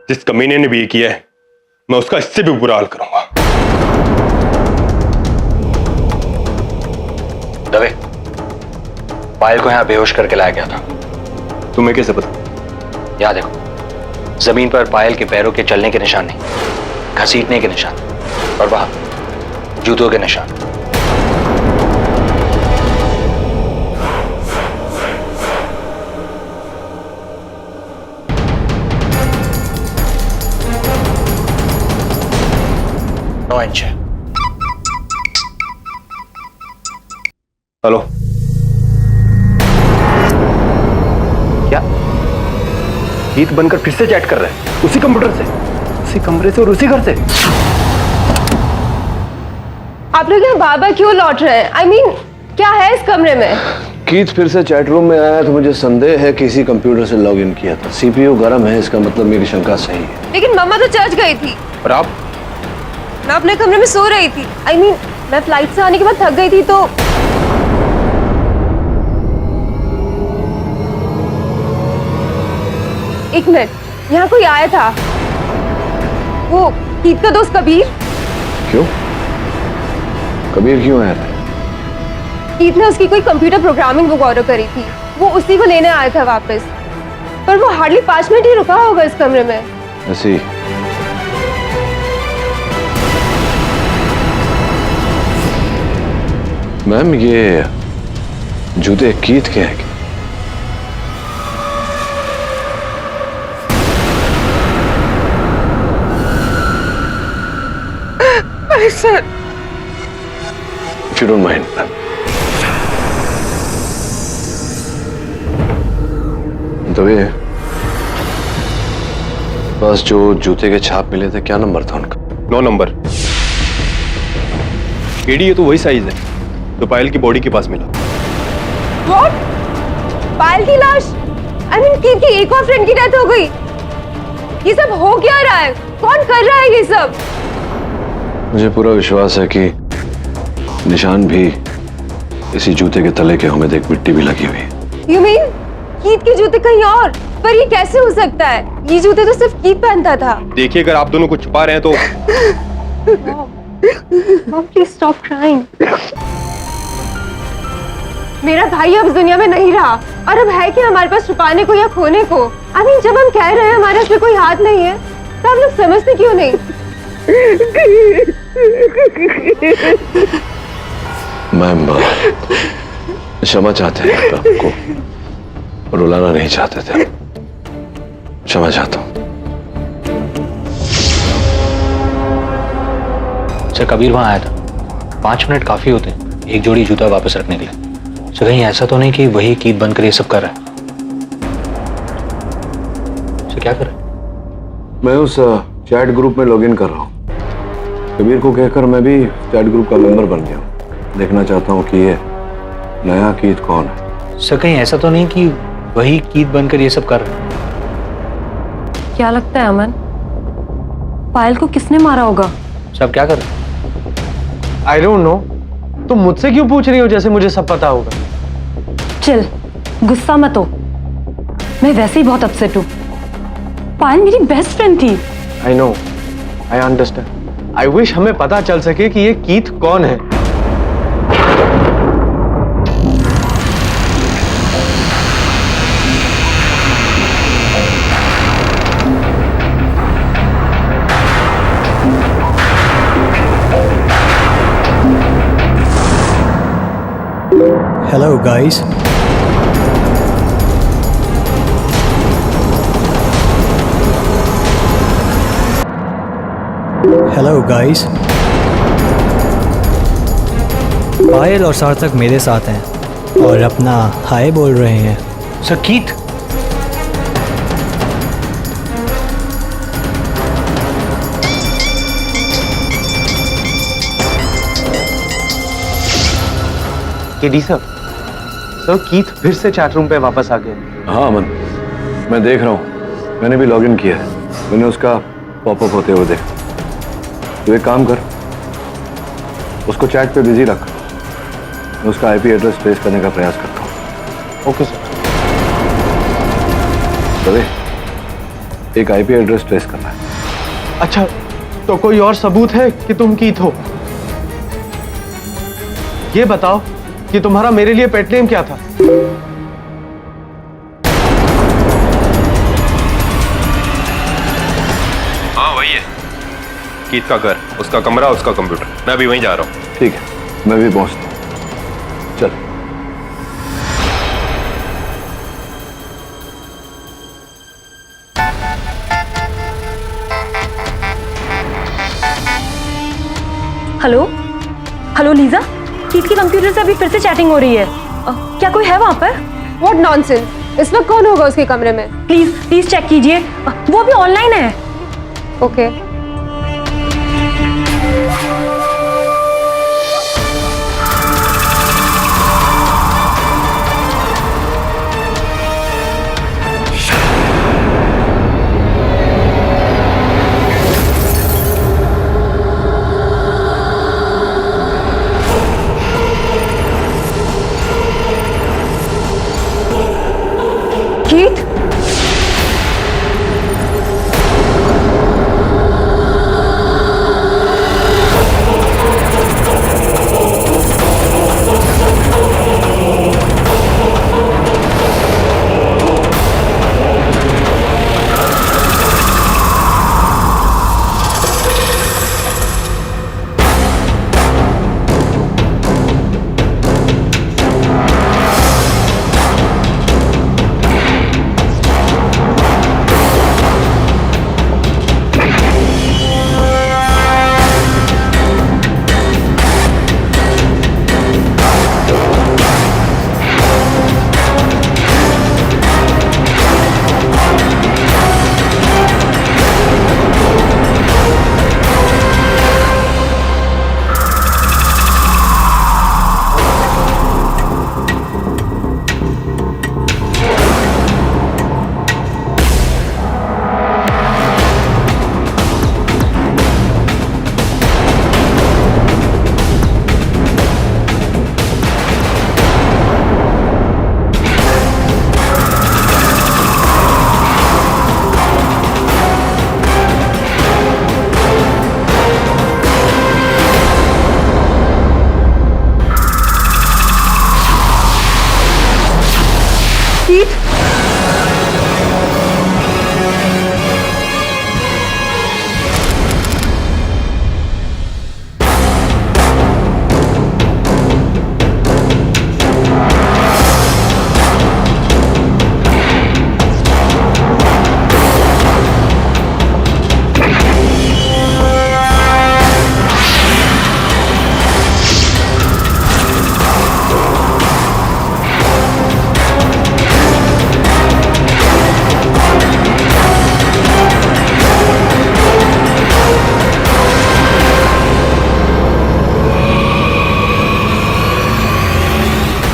जिस कमीने ने भी ये किया है, मैं उसका इससे भी बुरा हाल करूंगा। दवे, पायल को यहां बेहोश करके लाया गया था। तुम्हें कैसे पता? यहां देखो, जमीन पर पायल के पैरों के चलने के निशान नहीं, घसीटने के निशान, और वहां जूतों के निशान। इंच। हेलो, क्या कीथ बनकर फिर से चैट कर रहे हैं? उसी कंप्यूटर से, उसी कमरे से और उसी घर से? आप लोग यहाँ बार बार क्यों लौट रहे हैं? I mean, क्या है इस कमरे में? कीथ फिर से चैट रूम में आया तो मुझे संदेह है कि इसी कंप्यूटर से लॉगिन किया था। सीपीयू गर्म है, इसका मतलब मेरी शंका सही है। लेकिन मम्मा तो चर्च गई थी और आप? मैं अपने कमरे में सो रही थी। I mean, मैं फ्लाइट से आने के बाद थक गई थी तो एक मिनट, यहाँ कोई आया था, वो कीथ का दोस्त कबीर। क्यों? कबीर क्यों आया था? कीथ ने उसकी कोई कंप्यूटर प्रोग्रामिंग बुक ऑर्डर करी थी, वो उसी को लेने आया था वापस, पर वो हार्डली 5 मिनट ही रुका होगा इस कमरे में। ऐसी मैम, ये जूते कीथ के हैं क्या? Sir, If you don't mind, ma'am. तो ये बस जो जूते के छाप मिले थे, क्या नंबर था उनका? 9 नंबर। केडी, ये तो वही साइज है तो पायल की बॉडी के पास मिला। What? पायल की लाश? I mean, कीथ की एक और फ्रेंड की डेथ हो गई। ये सब हो क्या रहा है? कौन कर रहा है ये सब? मुझे पूरा विश्वास है कि निशान भी इसी जूते के तले के हों में देख मिट्टी भी लगी हुई है। You mean, कीथ के जूते कहीं और? पर ये कैसे हो सकता है? ये जूते तो सिर्फ कीथ पहनता था। देखिए, अगर आप दोनों को छुपा रहे हैं तो Mom, please stop crying. मेरा भाई अब इस दुनिया में नहीं रहा और अब है कि हमारे पास छुपाने को या खोने को। I mean, जब हम कह रहे हैं हमारे इसमें कोई हाथ नहीं है तो आप लोग समझते क्यों नहीं? मैम, क्षमा चाहते हैं, आपको रुलाना नहीं चाहते थे। क्षमा चाहता हूँ। सर, कबीर वहां आया था। 5 मिनट काफी होते हैं एक जोड़ी जूता वापस रखने के लिए। सर, कहीं ऐसा तो नहीं कि वही कीथ बंद कर ये सब कर रहा है? सर, क्या कर रहा है? मैं उस चैट ग्रुप में लॉगिन कर रहा हूँ। कबीर को कहकर मैं भी चैट ग्रुप का मेंबर बन गया हूँ। देखना चाहता हूँ कि ये नया कीथ कौन है। सर, कहीं ऐसा तो नहीं कि वही कीथ बनकर ये सब कर रहा है? क्या लगता है अमन, पायल को किसने मारा होगा? सर, आप क्या कर रहे हैं? I don't know. तुम मुझसे क्यों पूछ रही हो जैसे मुझे सब पता होगा? चिल, गुस्सा मत हो। मैं वैसे ही बहुत अपसेट हूँ। पायल मेरी बेस्ट फ्रेंड थी। I know, I understand. I wish हमें पता चल सके कि ये कीथ कौन है। Hello guys, hello guys. Payal और सार्थक मेरे साथ हैं और अपना हाय बोल रहे हैं। Sir, Keith? KD sir, Keith फिर से चैट रूम पे वापस आ गए। हाँ अमन, मैं देख रहा हूँ। मैंने भी लॉगिन किया है। मैंने उसका पॉपअप होते हुए देखा। तो एक काम कर, उसको चैट पे बिजी रख। मैं उसका आईपी एड्रेस ट्रेस करने का प्रयास करता हूँ। Okay sir. चले, एक आईपी एड्रेस ट्रेस करना है। अच्छा, तो कोई और सबूत है कि तुम कीथ हो? ये बताओ कि तुम्हारा मेरे लिए पेट नेम क्या था? हाँ, वही है कीथ का घर, उसका कमरा, उसका कंप्यूटर। मैं अभी वहीं जा रहा हूँ। ठीक है, मैं भी पहुंचता हूँ। चल। हेलो हेलो लीजा, कीथ के कंप्यूटर से अभी फिर से चैटिंग हो रही है। क्या कोई है वहाँ पर? What nonsense! इस वक्त कौन होगा उसके कमरे में? प्लीज प्लीज चेक कीजिए, वो अभी ऑनलाइन है। ओके। कीथ,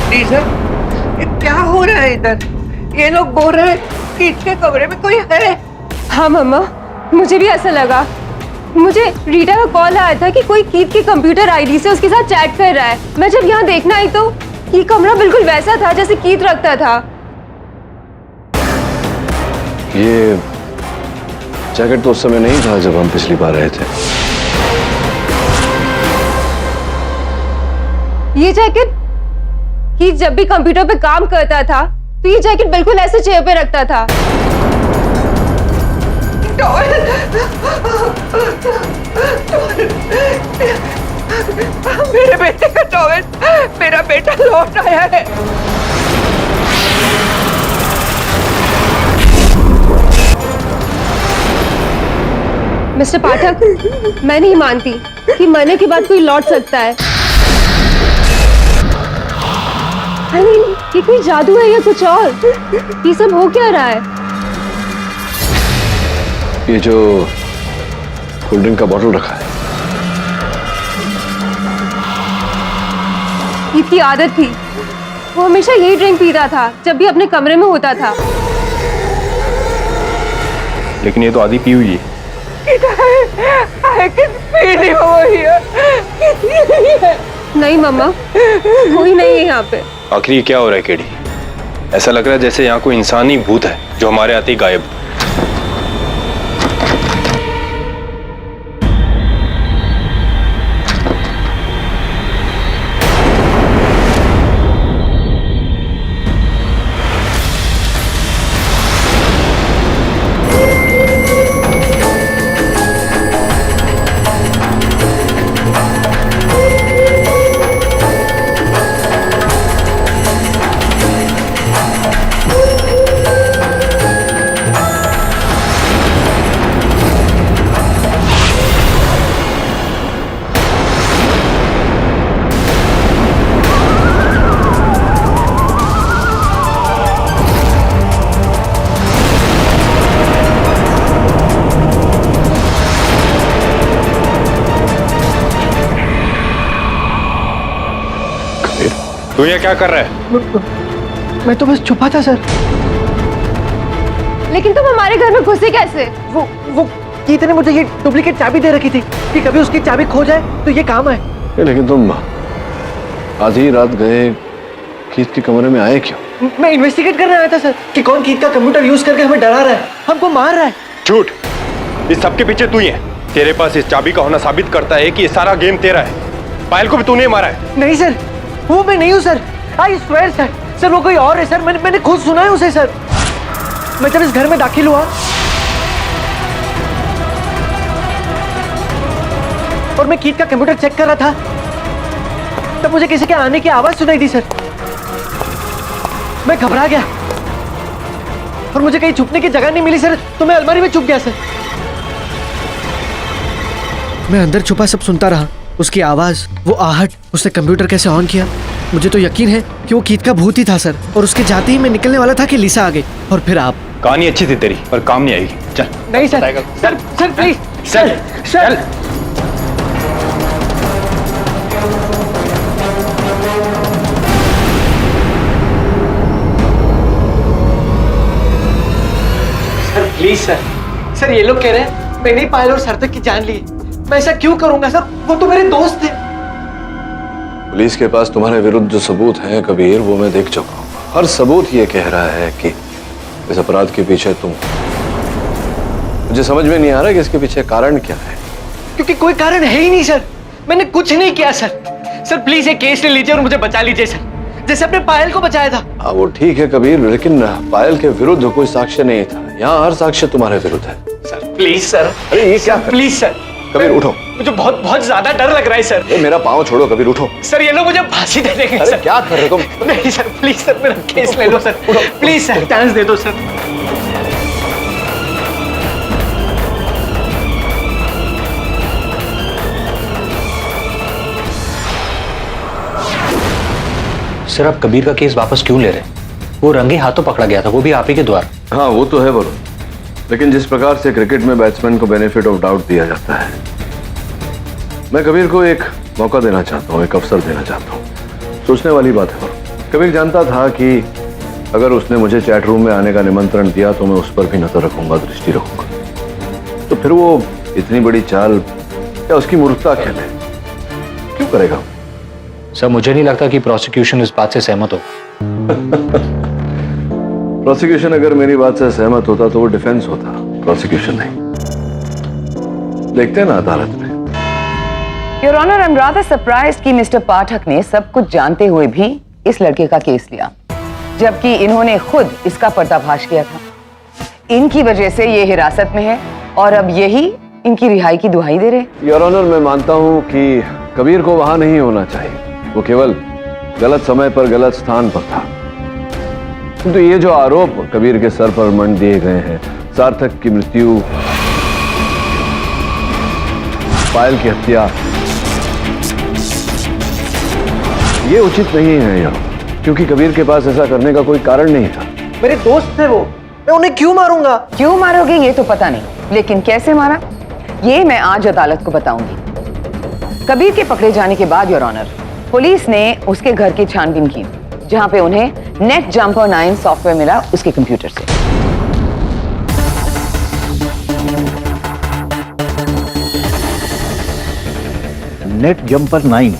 टीचर, ये क्या हो रहा है इधर? ये लोग बोल रहे हैं कि इसके कमरे में कोई है। हाँ मम्मा, मुझे भी ऐसा लगा। मुझे रीटा का कॉल आया था कि कोई कीथ की कंप्यूटर आईडी से उसके साथ चैट कर रहा है। मैं जब यहाँ देखना आई तो ये कमरा बिल्कुल वैसा था जैसे कीथ रखता था। ये जैकेट तो उस समय नहीं था जब हम पिछली बार आए थे। ये जैकेट कीथ जब भी कंप्यूटर पे काम करता था तो ये जैकेट बिल्कुल ऐसे चेयर पे रखता था। मेरे बेटे का टॉवेल, मेरा बेटा लौट आया है। मिस्टर पाठक, मैं नहीं मानती कि मरने के बाद कोई लौट सकता है। I mean, ये कोई जादू है या कुछ और? ये सब हो क्या रहा है? ये जो कोल्ड ड्रिंक का बॉटल रखा है, इसकी आदत थी। वो हमेशा यही ड्रिंक पीता था जब भी अपने कमरे में होता था। लेकिन ये तो आधी पी हुई है। नहीं मम्मा, कोई नहीं है यहाँ पे। आखिर ये क्या हो रहा है केडी? ऐसा लग रहा है जैसे यहाँ कोई इंसानी भूत है जो हमारे आते ही गायब। तू ये क्या कर रहा है? मैं तो बस छुपा था सर। लेकिन तुम हमारे घर में घुसे कैसे? वो कीथ ने मुझे ये डुप्लीकेट चाबी दे रखी थी कि कभी उसकी चाबी खो जाए तो ये काम आए। लेकिन तुम आधी रात गए कीत के कमरे में आए क्यों? मैं इन्वेस्टिगेट करने आया था सर कि कौन कीत का कंप्यूटर यूज करके हमें डरा रहा है, हमको मार रहा है। झूठ, इस सबके पीछे तू ही है। तेरे पास इस चाबी का होना साबित करता है कि ये सारा गेम तेरा है। पायल को भी तूने मारा है। नहीं सर, वो मैं नहीं हूँ sir. I swear sir, sir वो कोई और है सर। मैंने खुद सुना है उसे सर। मैं जब इस घर में दाखिल हुआ और मैं कीत का कंप्यूटर चेक कर रहा था, तब मुझे किसी के आने की आवाज सुनाई दी सर। मैं घबरा गया और मुझे कहीं छुपने की जगह नहीं मिली सर, तो मैं अलमारी में छुप गया सर। मैं अंदर छुपा सब सुनता रहा, उसकी आवाज, वो आहट, उसने कंप्यूटर कैसे ऑन किया। मुझे तो यकीन है कि वो कीत का भूत ही था सर, और उसके जाते ही मैं निकलने वाला था कि लिसा आ गई और फिर आप। कहानी अच्छी थी तेरी, पर काम नहीं आएगी। चल। नहीं सर, सर सर प्लीज चल सर। प्लीज सर, सर ये लोग कह रहे हैं मैंने ही पायल और सार्थक की जान ली। मैं ऐसा क्यों करूंगा सर, वो तो मेरे दोस्त थे। पुलिस के पास तुम्हारे विरुद्ध जो सबूत हैं कबीर, वो मैं देख चुका हूँ। हर सबूत ये कह रहा है कि इस अपराध के पीछे तुम। मुझे समझ में नहीं आ रहा कि इसके पीछे कारण क्या है। क्योंकि कोई कारण है ही नहीं सर, मैंने कुछ नहीं किया सर। सर प्लीज एक केस ले लीजिए और मुझे बचा लीजिए सर, जैसे अपने पायल को बचाया था। हाँ वो ठीक है कबीर, लेकिन पायल के विरुद्ध कोई साक्ष्य नहीं था। यहाँ हर साक्ष्य तुम्हारे विरुद्ध है। Sir please sir. अरे ये क्या? प्लीज सर कबीर उठो। मुझे बहुत बहुत ज्यादा डर लग रहा है सर। ये मेरा पाँव छोड़ो कबीर, उठो। सर ये लोग मुझे फांसी दे देंगे। अरे सर क्या कर रहे हो तुम? नहीं सर प्लीज सर, मेरा केस ले लो सर। प्लीज सर चांस दे दो सर। सर आप कबीर का केस वापस क्यों ले रहे हैं? वो रंगे हाथों पकड़ा गया था, वो भी आप ही के द्वारा। हाँ वो तो है वरुण, लेकिन जिस प्रकार से क्रिकेट में बैट्समैन को बेनिफिट ऑफ डाउट दिया जाता है, मैं कबीर को एक मौका देना चाहता हूँ, एक अवसर देना चाहता हूँ। सोचने वाली बात है वरुण। कबीर जानता था कि अगर उसने मुझे चैट रूम में आने का निमंत्रण दिया तो मैं उस पर भी नजर रखूंगा, दृष्टि रखूंगा। तो फिर वो इतनी बड़ी चाल या उसकी मूर्खता खेले क्यों करेगा? सर मुझे नहीं लगता कि प्रोसिक्यूशन इस बात से सहमत हो। प्रोसिक्यूशन अगर मेरी बात से सहमत होता तो वो डिफेंस होता, प्रोसिक्यूशन नहीं। देखते हैं ना अदालत में। Your honour, I am rather surprised कि मिस्टर पाठक ने सब कुछ जानते हुए भी इस लड़के का केस लिया, जबकि इन्होंने खुद इसका पर्दाफाश किया था। इनकी वजह से ये हिरासत में है और अब यही इनकी रिहाई की दुहाई दे रहे। योर ऑनर, मैं मानता हूं कि कबीर को वहां नहीं होना चाहिए, वो केवल गलत समय पर गलत स्थान पर था। किंतु ये जो आरोप कबीर के सर पर मंड दिए गए हैं, सार्थक की मृत्यु, पायल की हत्या, ये उचित नहीं है यार, क्योंकि कबीर के पास ऐसा करने का कोई कारण नहीं था। मेरे दोस्त थे वो, मैं उन्हें क्यों मारूंगा? क्यों मारोगे ये तो पता नहीं, लेकिन कैसे मारा ये मैं आज अदालत को बताऊंगी। कबीर के पकड़े जाने के बाद योर ऑनर, पुलिस ने उसके घर की छानबीन की, जहां पे उन्हें नेट जंपर 9 सॉफ्टवेयर मिला उसके कंप्यूटर से। नेट जंपर 9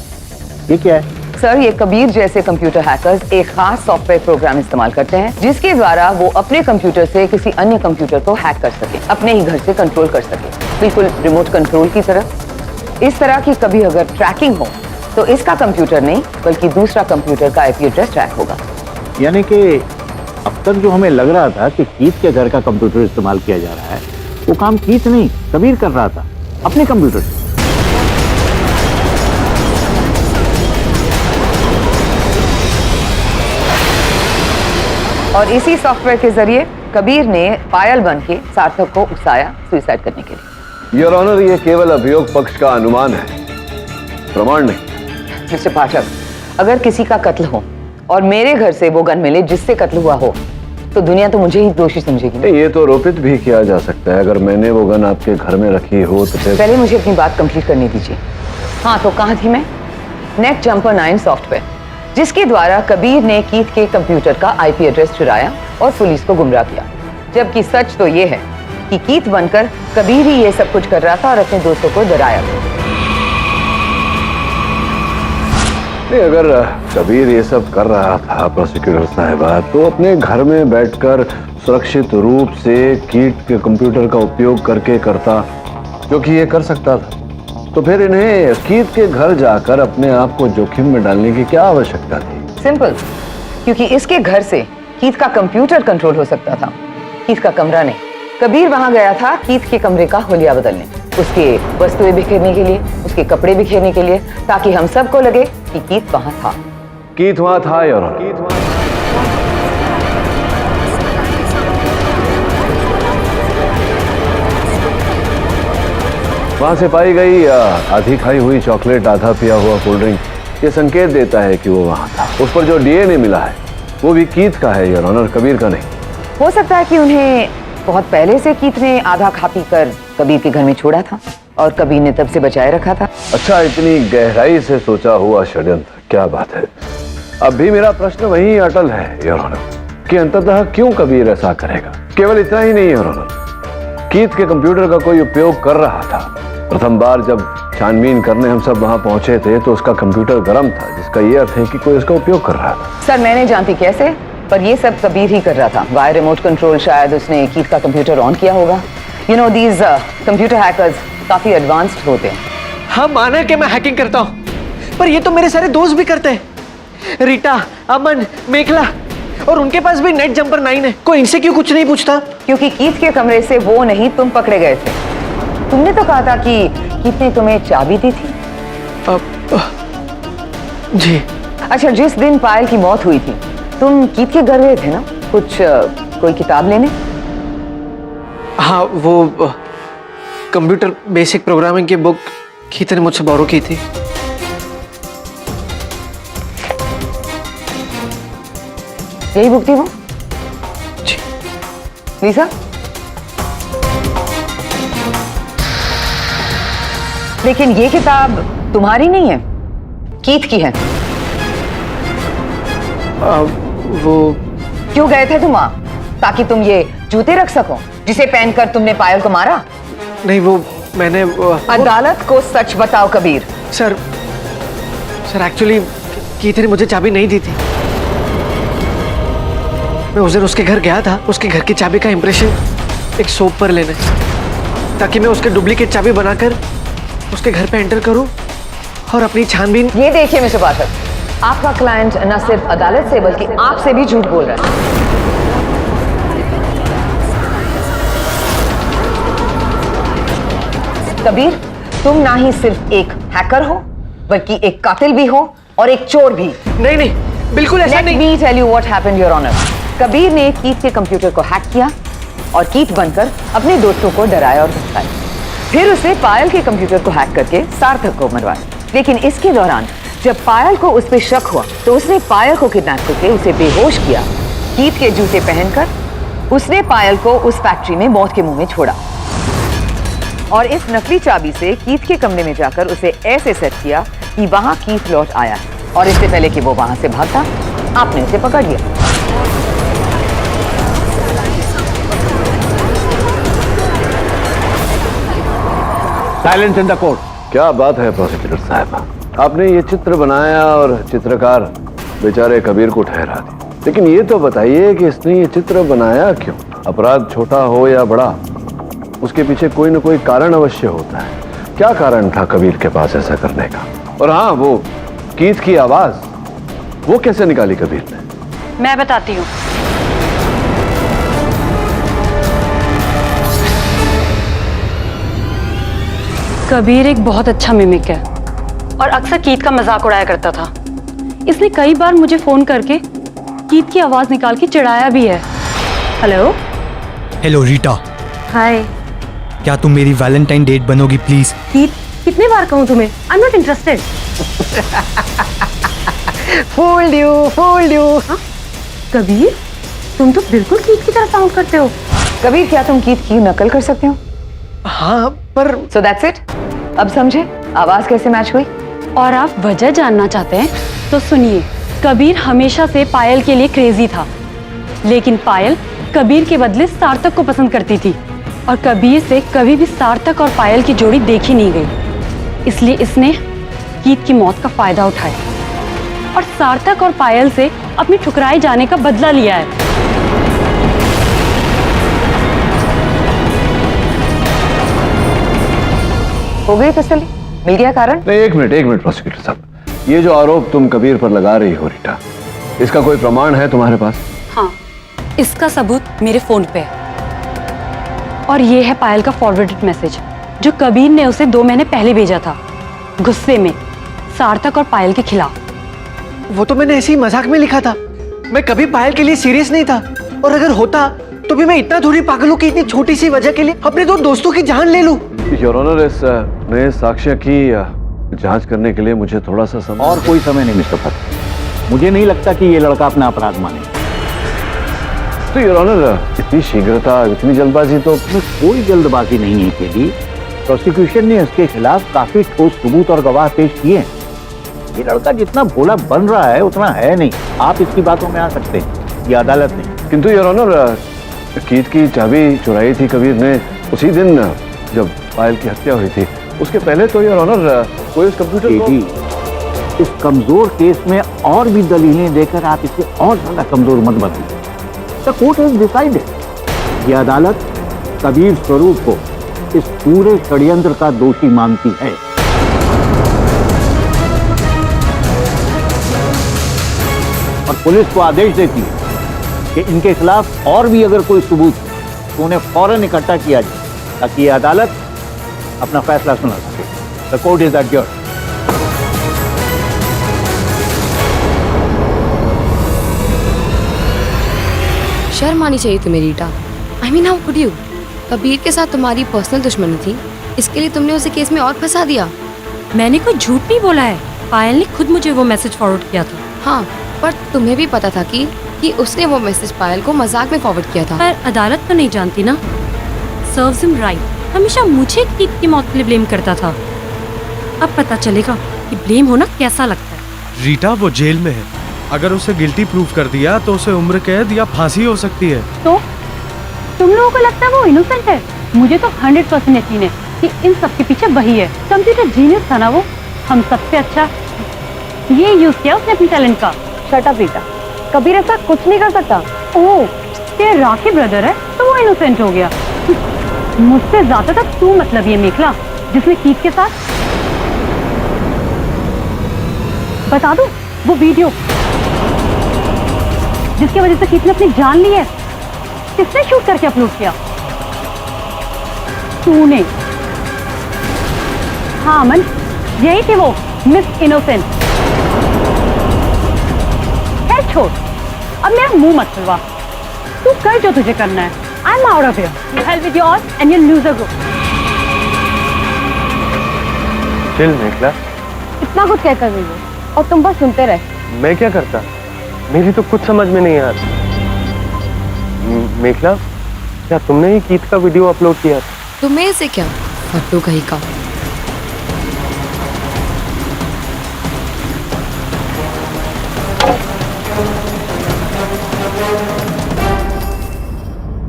ये क्या है? सर ये कबीर जैसे कंप्यूटर हैकर्स एक खास सॉफ्टवेयर प्रोग्राम इस्तेमाल करते हैं, जिसके द्वारा वो अपने कंप्यूटर से किसी अन्य कंप्यूटर को हैक कर सके, अपने ही घर से कंट्रोल कर सके, बिल्कुल रिमोट कंट्रोल की तरह। इस तरह की कभी अगर ट्रैकिंग हो तो इसका कंप्यूटर नहीं बल्कि दूसरा कंप्यूटर का आईपी एड्रेस ट्रैक होगा। यानी कि अब तक जो हमें लग रहा था कि कीत के घर का कंप्यूटर इस्तेमाल किया जा रहा है, वो काम कीत नहीं कबीर कर रहा था अपने कंप्यूटर से। और इसी सॉफ्टवेयर के जरिए कबीर ने पायल बन के सार्थक को उकसाया सुसाइड करने के लिए। योर ऑनर, ये केवल अभियोग पक्ष का अनुमान है, प्रमाण नहीं। मिस्टर पाठक, अगर किसी का कत्ल हो और मेरे घर से वो गन मिले जिससे कत्ल हुआ हो, तो दुनिया तो मुझे ही दोषी समझेगी। ये तो आरोपित भी किया जा सकता है, अगर मैंने वो गन आपके घर में रखी हो तो फिर। पहले मुझे अपनी बात कंप्लीट करने दीजिए। हाँ तो कहाँ थी मैं? नेट जंपर 9 सॉफ्टवेयर, जिसके द्वारा कबीर ने कीत के कंप्यूटर का आईपी एड्रेस चुराया और पुलिस को गुमराह किया, जबकि सच तो ये है कि कीत बनकर कबीर ही ये सब कुछ कर रहा था और अपने दोस्तों को डराया। नहीं, अगर कबीर ये सब कर रहा था प्रोसिक्यूटर साहिबा, तो अपने घर में बैठकर सुरक्षित रूप से कीट के कंप्यूटर का उपयोग करके करता, जो कि ये कर सकता था। तो फिर इन्हें कीट के घर जाकर अपने आप को जोखिम में डालने की क्या आवश्यकता थी? सिंपल, क्योंकि इसके घर से कीथ का कंप्यूटर कंट्रोल हो सकता था, कीथ का कमरा नहीं। कबीर वहां गया था कीथ के कमरे का हुलिया बदलने, उसके वस्तुएं बिखेरने के लिए, उसके कपड़े बिखेरने के लिए, ताकि हम सबको लगे कि कीथ वहां था। कीथ वहां था योर ऑनर। वहां से पाई गई आधी खाई हुई चॉकलेट, आधा पिया हुआ कोल्ड ड्रिंक, ये संकेत देता है कि वो वहां था। उस पर जो डीएनए मिला है वो भी कीथ का है योर ऑनर, कबीर का नहीं। हो सकता है कि उन्हें बहुत पहले से कीथ ने आधा खा पी कर कबीर के घर में छोड़ा था और कबीर ने तब से बचाए रखा था। अच्छा, इतनी गहराई से सोचा हुआ षड्यंत्र, क्या बात है। अब भी मेरा प्रश्न वही अटल है योर ऑनर कि अंततः क्यों कबीर ऐसा करेगा। केवल इतना ही नहीं योर ऑनर, कीथ के कंप्यूटर का कोई उपयोग कर रहा था। प्रथम बार जब छानबीन करने हम सब वहां पहुंचे थे तो उसका कंप्यूटर गर्म था, जिसका ये अर्थ है कि कोई उसका उपयोग कर रहा था। सर, मैं नहीं जानती कैसे, पर ये सब कबीर ही कर रहा था। वायर रिमोट कंट्रोल शायद उसने कीथ का कंप्यूटर ऑन किया होगा। You know, these computer hackers काफी एडवांस्ड होते हैं। हाँ, माना कि मैं हैकिंग करता हूँ, पर ये तो मेरे सारे दोस्त भी करते हैं। रीटा, अमन, मेखला, और उनके पास भी नेट जंपर 9 है। कोई इनसे क्यों कुछ नहीं पूछता? क्योंकि कीथ के कमरे से वो नहीं, तुम पकड़े गए थे। तुमने तो कहा था कि कीथ ने तुम्हें चाबी दी थी। जी। अच्छा, जिस दिन पायल की मौत हुई थी तुम कीथ के घर गए थे ना, कोई किताब लेने? हाँ, वो कंप्यूटर बेसिक प्रोग्रामिंग की बुक कीथ ने मुझसे बोरो की थी। यही बुक थी वो? जी। लीसा, लेकिन ये किताब तुम्हारी नहीं है, कीथ की है। वो क्यों गए थे तुम वहां? ताकि तुम ये जूते रख सको जिसे पहनकर तुमने पायल को मारा? नहीं, वो मैंने अदालत को सच बताओ कबीर। सर एक्चुअली कीथ ने मुझे चाबी नहीं दी थी। मैं उस दिन उसके घर गया था, उसके घर की चाबी का इंप्रेशन एक सोप पर लेने, ताकि मैं उसके डुप्लीकेट चाबी बनाकर उसके घर पे एंटर करूं और अपनी छानबीन। ये देखिए मिस्टर पाठक, आपका क्लाइंट न सिर्फ अदालत से बल्कि आपसे भी झूठ बोल रहा है। कबीर, तुम ना ही सिर्फ एक हैकर हो बल्कि एक कातिल भी हो और एक चोर भी। नहीं, बिल्कुल ऐसा नहीं। Let me tell you what happened, Your Honor. Kabir ने कीथ के कंप्यूटर को हैक किया और कीथ बनकर अपने दोस्तों को डराया और धमकाया। फिर उसे पायल के कंप्यूटर को हैक करके सार्थक को मरवाया। लेकिन इसके दौरान जब पायल को उस पर शक हुआ तो उसने पायल को किडनैप करके उसे बेहोश किया। कीथ के जूते पहनकर उसने पायल को उस फैक्ट्री में मौत के मुंह में छोड़ा और इस नकली चाबी से कीथ के कमरे में जाकर उसे ऐसे सेट किया कि वहां कीथ लौट आया है और इससे पहले कि वो वहां से भागता, आपने उसे पकड़ लिया। Silence in the court. क्या बात है प्रोसिक्यूटर साहब, आपने ये चित्र बनाया और चित्रकार बेचारे कबीर को ठहरा दिया, लेकिन ये तो बताइए कि इसने ये चित्र बनाया क्यों? अपराध छोटा हो या बड़ा, उसके पीछे कोई ना कोई कारण अवश्य होता है। क्या कारण था कबीर के पास ऐसा करने का? और हाँ, वो कीथ की आवाज वो कैसे निकाली कबीर ने? मैं बताती हूँ। कबीर एक बहुत अच्छा मिमिक है और अक्सर कीथ का मजाक उड़ाया करता था। इसने कई बार मुझे फोन करके कीथ की आवाज निकाल के चिढ़ाया भी है। हेलो। Hello Rita. हाय। क्या तुम मेरी वैलेंटाइन डेट बनोगी प्लीज? कीथ, कितने बार कहूँ तुम्हें? I am not interested. Fooled you। हाँ? कबीर, तुम तो बिल्कुल कीथ की तरह साउंड करते हो। कबीर, क्या तुम कीथ की नकल कर सकते हो? हाँ, पर So that's it? अब समझे आवाज कैसे मैच हुई? और आप वजह जानना चाहते हैं तो सुनिए। कबीर हमेशा से पायल के लिए क्रेजी था, लेकिन पायल कबीर के बदले सार्थक को पसंद करती थी और कबीर से कभी भी सार्थक और पायल की जोड़ी देखी नहीं गई। इसलिए इसने कीथ की मौत का फायदा उठाया और सार्थक और पायल से अपनी ठुकराए जाने का बदला लिया है। हो गई तसल्ली? मिल गया कारण? नहीं, एक मिनट प्रोसिक्यूटर साहब, ये जो आरोप तुम कबीर पर लगा रही हो रीटा, इसका कोई प्रमाण है तुम्हारे पास? हाँ, इसका सबूत मेरे फोन पे है और ये है पायल का फॉरवर्डेड मैसेज जो कबीर ने उसे 2 महीने पहले भेजा था, गुस्से में सार्थक और पायल के खिलाफ। वो तो मैंने ऐसे ही मजाक में लिखा था, मैं कभी पायल के लिए सीरियस नहीं था, और अगर होता तो भी मैं इतना थोड़ी पागल हूँ कि इतनी छोटी सी वजह के लिए अपने 2 दोस्तों की जान ले लूं। योर ऑनर, इस नए साक्ष्य की जांच करने के लिए मुझे थोड़ा सा समय और कोई समय नहीं मिस्टर फतेह, मुझे नहीं लगता कि ये लड़का अपना अपराध माने। तो योर ऑनर, इतनी शीघ्रता, इतनी जल्दबाजी तो कोई जल्दबाजी नहीं है के लिए। प्रोसिक्यूशन ने इसके खिलाफ काफी ठोस सबूत और गवाह पेश किए हैं। ये लड़का जितना भोला बन रहा है उतना है नहीं। आप इसकी बातों में आ सकते हैं, ये अदालत नहीं। किंतु योर ऑनर, कीट की चाबी चुराई थी कबीर ने उसी दिन जब पायल की हत्या हुई थी, उसके पहले तो योर ऑनर कोई उस कंप्यूटर को... इस कमजोर केस में और भी दलीलें देकर आप इसे और ज्यादा कमजोर मत बदलिए। The court has decided. यह अदालत कबीर स्वरूप को इस पूरे षड्यंत्र का दोषी मानती है। और पुलिस को आदेश देती है कि इनके खिलाफ और भी अगर कोई सबूत हो तो उन्हें फौरन इकट्ठा किया जाए ताकि यह अदालत अपना फैसला सुना सके। The court is adjourned. शर्म आनी चाहिए तुम्हें Rita. I mean how could you? Kabir के साथ तुम्हारी पर्सनल दुश्मनी थी, इसके लिए तुमने उसे केस में और फंसा दिया। मैंने कोई झूठ नहीं बोला है, पायल ने खुद मुझे वो मैसेज फॉरवर्ड किया था। हाँ, पर तुम्हें भी पता था कि उसने वो मैसेज पायल को मजाक में फॉरवर्ड किया था। पर अदालत तो नहीं जानती ना। Serves him right. हमेशा मुझे कीट की मौत के लिए ब्लेम करता था। अब पता चलेगा कि ब्लेम होना कैसा लगता है। रीटा वो जेल में है, अगर उसे गिल्टी प्रूव कर दिया तो उसे उम्र कैद या फांसी हो सकती है। तो तुम लोगों को लगता है वो इनोसेंट है? मुझे तो 100% यकीन है कि इन सब के पीछे वही है। कंप्यूटर जीनियस था ना वो, हम सबसे अच्छा। ये यूज किया उसने अपने टैलेंट का। शट अप रीटा, कबीर ऐसा कुछ नहीं कर सकता। ओह, तेरा राखी ब्रदर है तो वो इनोसेंट हो गया। मुझसे ज्यादा तक तू मतलब ये मेखला जिसने कीट के साथ। बता दो वो वीडियो जिसकी वजह से कीट ने अपनी जान ली है, किसने शूट करके अपलोड किया? तूने। हाँ अमन, यही थी वो मिस इनोसेंट। खैर छोड़, अब मेरा मुंह मत खुलवा। तू कर जो तुझे करना है। I'm out of here. You help with yours and you lose a group. Chill Mekhala, इतना कुछ क्या कर रही हो और तुम बस सुनते रहे। मैं क्या करता? मेरी तो कुछ समझ में नहीं आ रहा। मेखला, क्या तुमने ही कीट का वीडियो अपलोड किया था? तुम्हें से क्या, फट्टू कहीं का।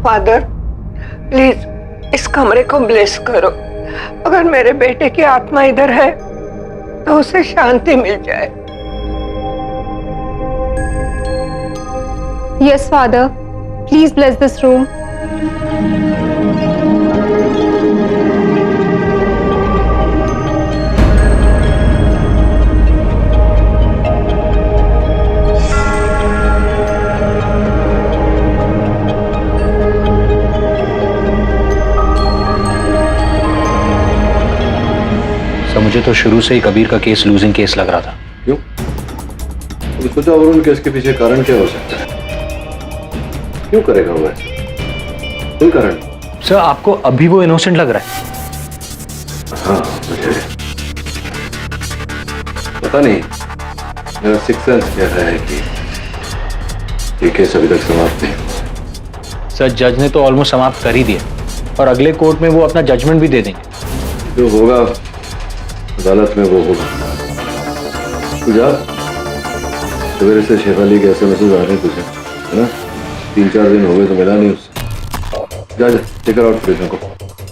फादर, प्लीज इस कमरे को ब्लेस करो। अगर मेरे बेटे की आत्मा इधर है तो उसे शांति मिल जाए। Yes, Father. Please bless this room. Sir, मुझे तो शुरू से ही कबीर का केस लूजिंग केस लग रहा था। क्यों? तो सोचा वरुण केस के पीछे कारण क्या हो सकता है? क्यों करेगा वो ऐसा? कोई कारण? सर, आपको अभी वो इनोसेंट लग रहा है? हाँ, मुझे पता नहीं, मेरा सिक्स सेंस कह रहा है कि ये केस अभी तक समाप्त नहीं हुआ। सर, जज ने तो ऑलमोस्ट समाप्त कर ही दिया और अगले कोर्ट में वो अपना जजमेंट भी दे देंगे। जो होगा अदालत में वो होगा। तू जा, सवेरे से शेफाली के एसएमएस आ रहे हैं तुझे, है ना? 3-4 दिन हो गए तो मिला नहीं उससे। जा जा, टेक आउट प्लीज को।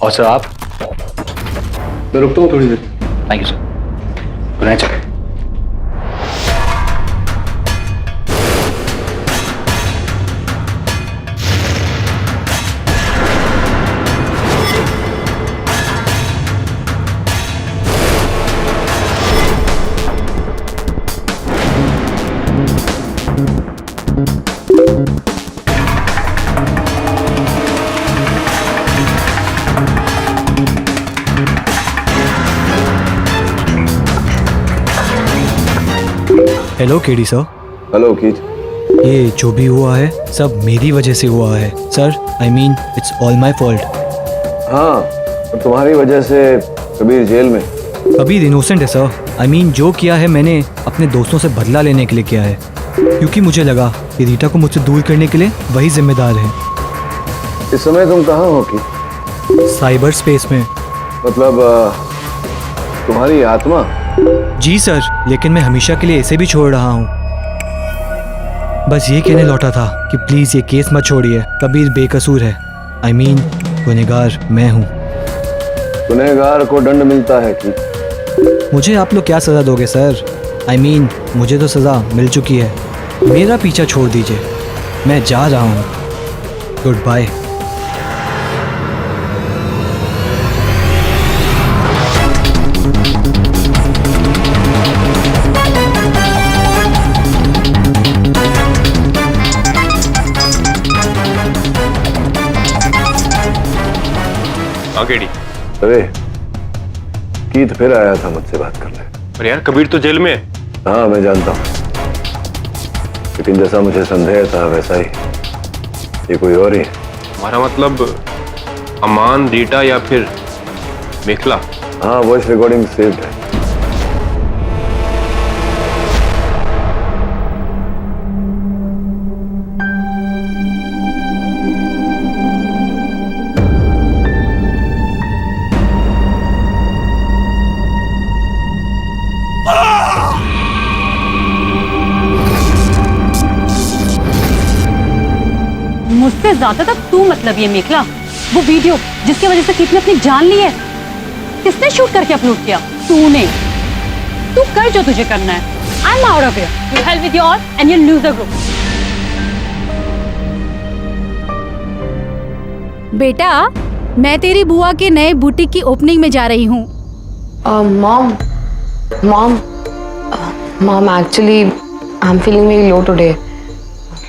और सर आप? मैं रुकता हूँ थोड़ी देर। Thank you sir. Good night sir. Hello KD sir. Hello Keith. ये जो भी हुआ है सब मेरी वजह से हुआ है sir. I mean it's all my fault. हाँ, तो तुम्हारी वजह से कबीर जेल में। कबीर इनोसेंट है सर। आई मीन जो किया है मैंने अपने दोस्तों से बदला लेने के लिए किया है, क्योंकि मुझे लगा कि रीटा को मुझसे दूर करने के लिए वही जिम्मेदार है। इस समय तुम कहाँ हो कीथ? साइबर स्पेस में। मतलब तुम्हारी आत्मा? जी सर, लेकिन मैं हमेशा के लिए इसे भी छोड़ रहा हूँ। बस ये कहने लौटा था कि प्लीज ये केस मत छोड़िए, कबीर बेकसूर है। आई मीन गुनहगार मैं हूँ। गुनहगार को दंड मिलता है कि मुझे आप लोग क्या सजा दोगे सर? आई मीन मुझे तो सजा मिल चुकी है। मेरा पीछा छोड़ दीजिए, मैं जा रहा हूँ। Goodbye. केडी। अरे कीथ फिर आया था मुझसे बात करने। पर यार कबीर तो जेल में है। हाँ मैं जानता हूँ, लेकिन जैसा मुझे संदेह था वैसा ही ये कोई और ही है। हमारा मतलब अमान, रीटा या फिर मेखला? हाँ, वॉइस रिकॉर्डिंग सेव्ड है। मुझसे ज्यादा तक तू मतलब ये मेखला, वो वीडियो जिसकी वजह से कीथ ने अपनी जान ली है, किसने शूट करके अपलोड किया? तूने। तू कर जो तुझे करना है। I am out of here. You help with your and you lose the group. बेटा, मैं तेरी बुआ के नए बुटीक की ओपनिंग में जा रही हूँ। Mom actually I am feeling very low today.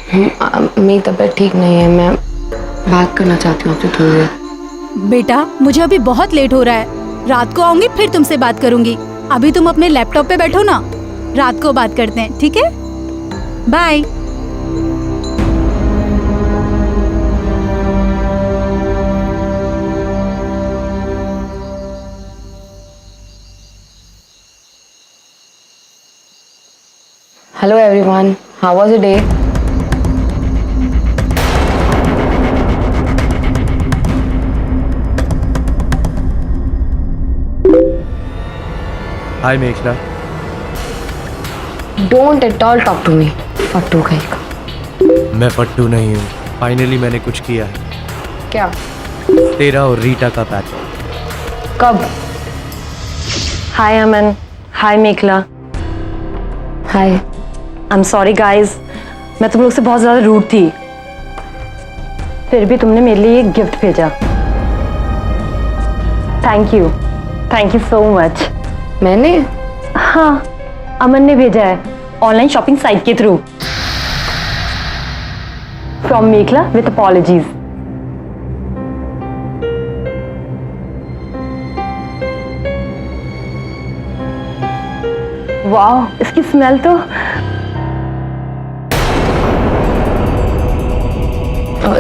मेरी तबीयत ठीक नहीं है, मैं बात करना चाहती हूँ आपसे थोड़ी देर। बेटा, मुझे अभी बहुत लेट हो रहा है, रात को आऊंगी फिर तुमसे बात करूंगी। अभी तुम अपने लैपटॉप पे बैठो ना, रात को बात करते हैं, ठीक है? Bye. Hello everyone, how was your day? Hi Mekhala. Don't at all talk to me, फट्टू कहीं का। मैं फट्टू नहीं हूँ, फाइनली मैंने कुछ किया है। क्या? तेरा और रीटा का पैच। कब? हाय अमन, हाय मेखला। हाय। आई एम सॉरी गाइस, मैं तुम लोग से बहुत ज्यादा रूड थी, फिर भी तुमने मेरे लिए एक गिफ्ट भेजा। Thank you so much. मैंने? हाँ, अमन ने भेजा है ऑनलाइन शॉपिंग साइट के through. From Mekhala with apologies. वाह, इसकी स्मेल तो।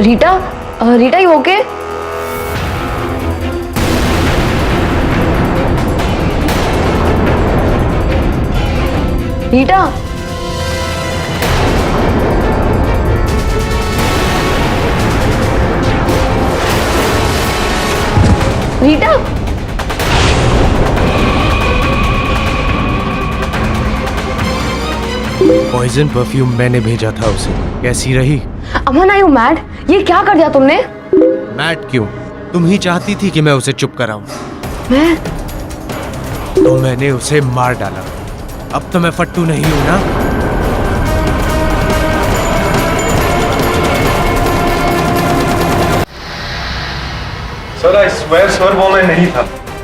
Rita, Rita you okay? Rita, Rita, poison perfume मैंने भेजा था उसे, कैसी रही? Aman are you mad? ये क्या कर दिया तुमने? मैड क्यों? तुम ही चाहती थी कि मैं उसे चुप कराऊं। मैं? तो मैंने उसे मार डाला। अब तो मैं फट्टू नहीं हूं ना? सर आई स्वेयर सर, वो मैं नहीं था।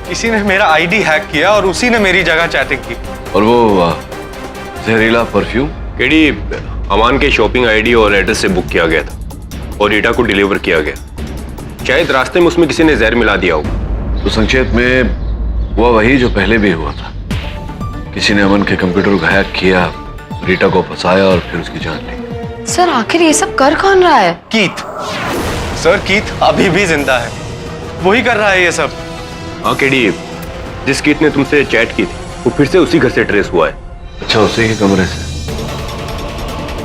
किसी ने मेरा आईडी हैक किया और उसी ने मेरी जगह चैटिंग की। और वो जहरीला परफ्यूम केडी अमान के शॉपिंग आईडी और एड्रेस से बुक किया गया था और रीटा को डिलीवर किया गया। शायद रास्ते में उसमें किसी ने जहर मिला दिया होगा। तो संक्षेप में हुआ वही जो पहले भी हुआ था। किसी ने अमन के कंप्यूटर को हैक किया, रीटा को फंसाया और फिर उसकी जान ली। सर आखिर ये सब कर कौन रहा है? कीथ। सर कीथ अभी भी जिंदा है, वही कर रहा है ये सब। हाँ केडी, जिस कीथ ने तुमसे चैट की थी वो फिर से उसी घर से ट्रेस हुआ है। अच्छा, उसी के कमरे से?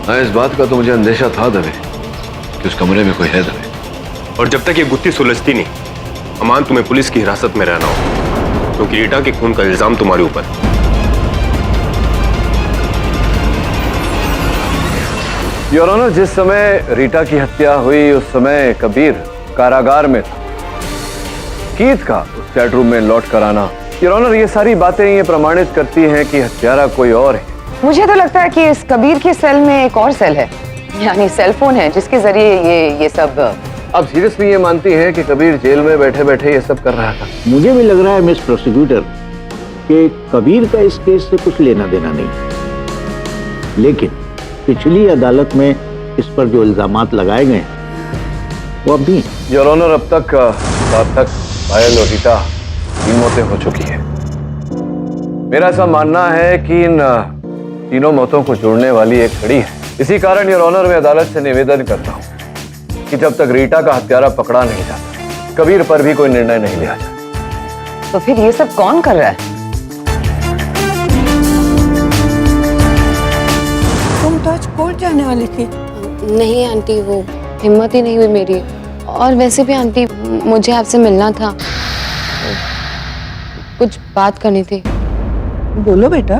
हाँ, इस बात का तो मुझे अंदेशा था दबे कि उस कमरे में कोई है दबे। और जब तक ये गुत्थी सुलझती नहीं, अमान तुम्हें पुलिस की हिरासत में रहना हो, क्योंकि रीटा के खून का इल्जाम तुम्हारे ऊपर है। योर ऑनर, जिस समय रीटा की हत्या हुई उस समय कबीर कारागार में था। कीथ का उस चैट रूम में लौट कर आना, योर ऑनर, ये सारी बातें ये प्रमाणित करती हैं कि हत्यारा कोई और है। मुझे तो लगता है कि इस कबीर के सेल में एक और सेल है, यानी सेल फोन है, जिसके जरिए ये सब। अब सीरियसली ये मानती हैं कि कबीर जेल में बैठे बैठे ये सब कर रहा था? मुझे भी लग रहा है मिस प्रोसिक्यूटर कि कबीर का इस केस से कुछ लेना देना नहीं, लेकिन पिछली अदालत में इस पर जो इल्जामात लगाए गए वो अब भी। योर ऑनर, अब तक सार्थक, पायल और रीटा 3 मौतें हो चुकी हैं। मेरा ऐसा मानना है कि इन तीनों मौतों को जोड़ने वाली एक कड़ी है। इसी कारण योर ऑनर, मैं अदालत से निवेदन करता हूं कि जब तक रीटा का हत्यारा पकड़ा नहीं जाता, कबीर पर भी कोई निर्णय नहीं लिया जाता। तो फिर ये सब कौन कर रहा है? तुम तो आज कोर्ट जाने वाली थी। नहीं आंटी, वो हिम्मत ही नहीं हुई मेरी। और वैसे भी आंटी, मुझे आपसे मिलना था, कुछ बात करनी थी। बोलो बेटा।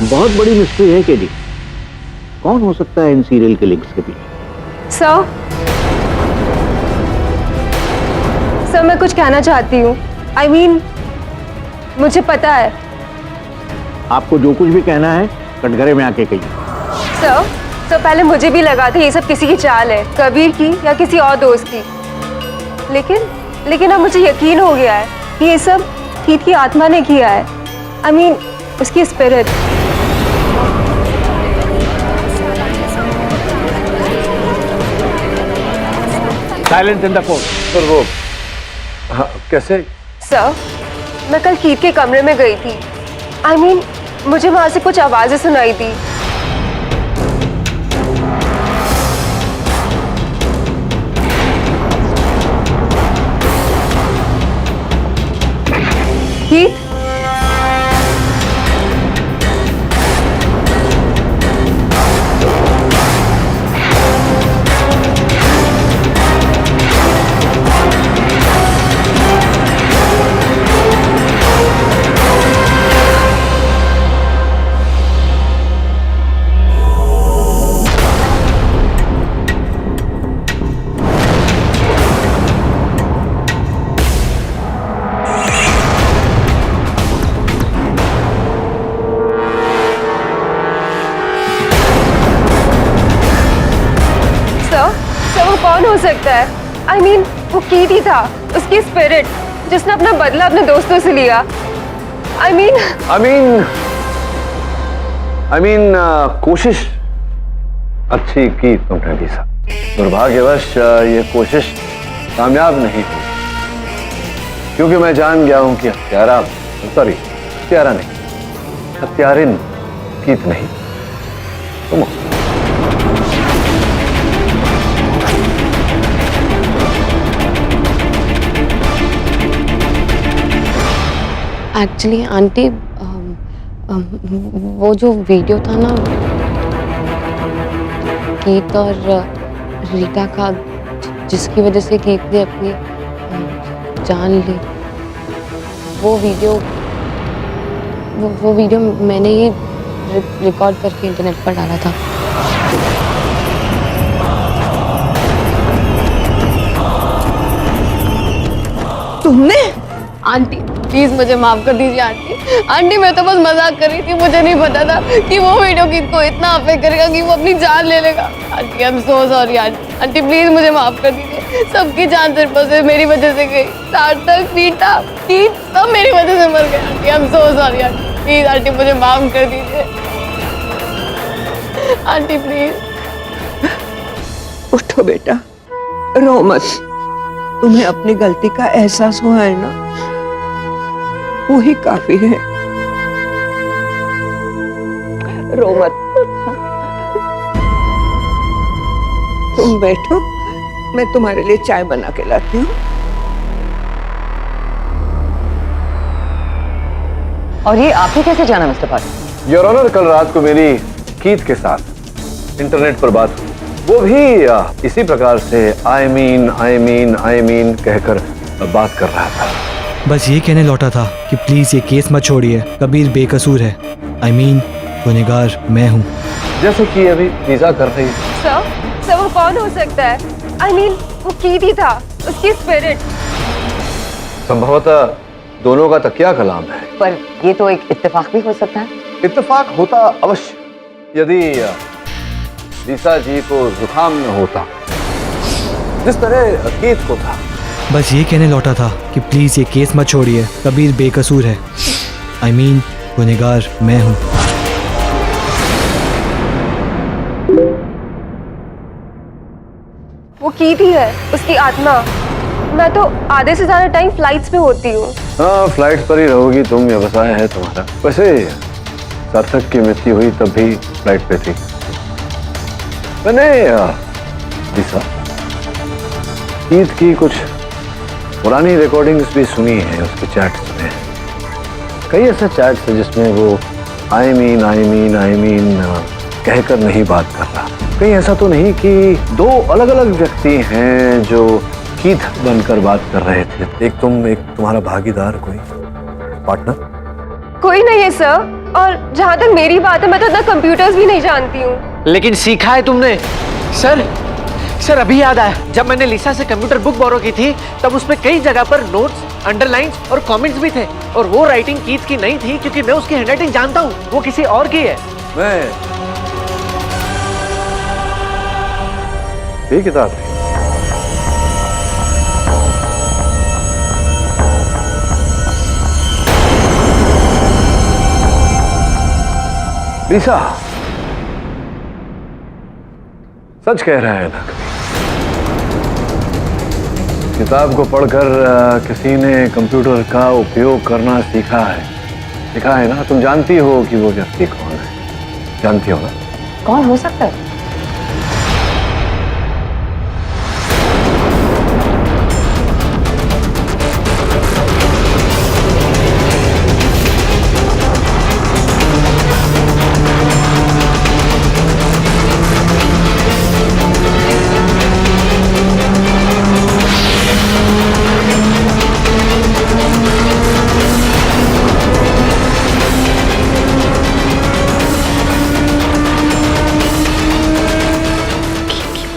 बहुत बड़ी मिस्ट्री है केडी। कौन हो सकता है इन सीरियल किलिंग्स के पीछे? सर मैं कुछ कहना चाहती हूँ। I mean, मुझे पता है। आपको जो कुछ भी कहना है कटघरे में आके कहिए। सर पहले मुझे भी लगा था ये सब किसी की चाल है, कबीर की या किसी और दोस्त की, लेकिन अब मुझे यकीन हो गया है कि ये सब कीथ की आत्मा ने किया है। I mean, उसकी spirit. Silence in the court. Sir वो हाँ, कैसे? सर मैं कल कीथ के कमरे में गई थी। I mean, मुझे वहां से कुछ आवाजें सुनाई थी। कीथ, वो कौन हो सकता है? I mean, वो कीथ ही था, उसकी स्पिरिट, जिसने अपना बदला अपने दोस्तों से लिया। I mean, कोशिश अच्छी की तुमने भी साहब, दुर्भाग्यवश ये कोशिश कामयाब नहीं हुई, क्योंकि मैं जान गया हूं कि हत्यारा नहीं, हत्यारिन कीथ नहीं, तुम हो। एक्चुअली आंटी, वो जो वीडियो था ना कीथ और रीटा का, जिसकी वजह से कीथ ने अपनी जान ली, वो वीडियो मैंने ही रिकॉर्ड करके इंटरनेट पर डाला था। तुमने? आंटी प्लीज मुझे माफ कर दीजिए आंटी, मैं तो बस मजाक कर रही थी, मुझे नहीं पता था कि वो वीडियो कीथ को इतना अफेक्ट करेगा कि वो अपनी जान ले लेगा। Aunty I am so sorry aunty please मुझे माफ कर दीजिए। सबकी जान सिर्फ से मेरी वजह से गई, सार्थक, रीटा, कीथ सब मेरी वजह से मर गए। Aunty I am so sorry aunty, please aunty मुझे माफ कर दीजिए आंटी प्लीज। उठो बेटा, रो मत। तुम्हें अपनी गलती का एहसास हुआ है ना, वो ही काफी है। रो मत। तुम बैठो, मैं तुम्हारे लिए चाय बना के लाती हूँ। और ये आप ही कैसे जाना मिस्टर पाटिल? योर ऑनर, कल रात को मेरी कीथ के साथ इंटरनेट पर बात हुई। वो भी इसी प्रकार से आई मीन कहकर बात कर रहा था। बस ये कहने लौटा था कि प्लीज ये केस मत छोड़िए, कबीर बेकसूर है। आई मीन गुनहगार मैं हूँ। जैसे कि अभी लीजा कर रही है। सर वो कौन हो सकता है? आई मीन वो कीथ ही था, उसकी स्पिरिट। संभवतः दोनों का तकिया कलाम है। पर ये तो एक इत्तेफाक भी हो सकता है। इत्तेफाक होता अवश्य यदि लीसा जी को जुकाम न होता जिस तरह कीथ को था। बस ये कहने लौटा था कि प्लीज ये केस मत छोड़िए, कबीर बेकसूर है। आई मीन गुनहगार मैं हूँ। वो कीथ ही है, उसकी आत्मा। मैं तो आधे से ज्यादा टाइम फ्लाइट्स पे होती हूँ। हाँ, फ्लाइट पर ही रहोगी तुम, व्यवसाय है तुम्हारा। वैसे सार्थक की मृत्यु हुई तब भी फ्लाइट पे थी। मैंने लीसा कीथ की कुछ पुरानी रिकॉर्डिंग्स भी सुनी है, उसके चैट्स में कई ऐसे चैट्स है जिसमें वो आई मीन कहकर नहीं बात कर रहा। कहीं ऐसा तो नहीं कि दो अलग अलग व्यक्ति हैं जो कीथ बनकर बात कर रहे थे? एक तुम, एक तुम्हारा भागीदार, कोई पार्टनर? कोई नहीं है सर, और जहाँ तक मेरी बात है मैं तो इतना कंप्यूटर्स भी नहीं जानती हूँ। लेकिन सीखा है तुमने। सर अभी याद आया, जब मैंने लिसा से कंप्यूटर बुक बोरो की थी तब उसमें कई जगह पर नोट्स, अंडरलाइंस और कमेंट्स भी थे, और वो राइटिंग कीथ की नहीं थी क्योंकि मैं उसकी हैंडराइटिंग जानता हूँ, वो किसी और की है। ये किताब थी। लीसा सच कह रहा है ना? किताब को पढ़कर किसी ने कंप्यूटर का उपयोग करना सीखा है ना? तुम जानती हो कि वो व्यक्ति कौन है? जानती हो ना? कौन हो सकता है?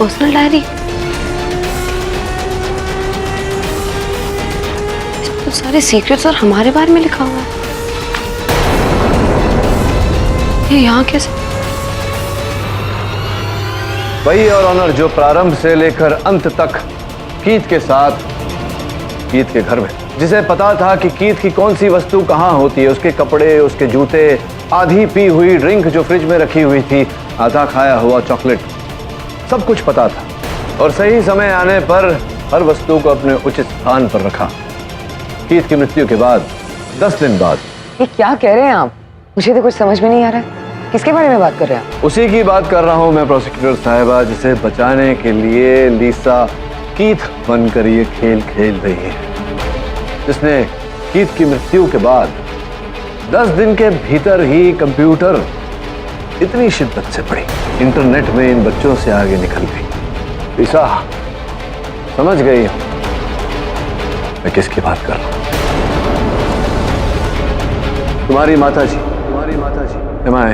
Personal diary. इसमें तो सारे सीक्रेट्स और हमारे बारे में लिखा हुआ है। ये यहाँ कैसे? वही और ऑनर जो प्रारंभ से लेकर अंत तक कीथ के साथ, कीथ के घर में, जिसे पता था कि कीथ की कौन सी वस्तु कहाँ होती है, उसके कपड़े, उसके जूते, आधी पी हुई ड्रिंक जो फ्रिज में रखी हुई थी, आधा खाया हुआ चॉकलेट, सब कुछ पता था। और सही समय आने पर हर वस्तु को अपने उचित स्थान पर रखा। कीथ की मृत्यु के बाद 10 दिन बाद। ये क्या कह रहे हैं आप? मुझे तो कुछ समझ में नहीं आ रहा है। किसके बारे में बात कर रहे हैं आप? उसी की बात कर रहा हूं मैं, प्रोसिक्यूटर साहिबा, जिसे बचाने के लिए लीसा कीथ बनकर ये खेल खेल रही है, जिसने कीथ की मृत्यु के बाद 10 दिन के भीतर ही कंप्यूटर इतनी शिद्दत से पड़ी, इंटरनेट में इन बच्चों से आगे निकल गई। लीसा समझ गई मैं किसकी बात कर रहा हूं? तुम्हारी माता जी। Am I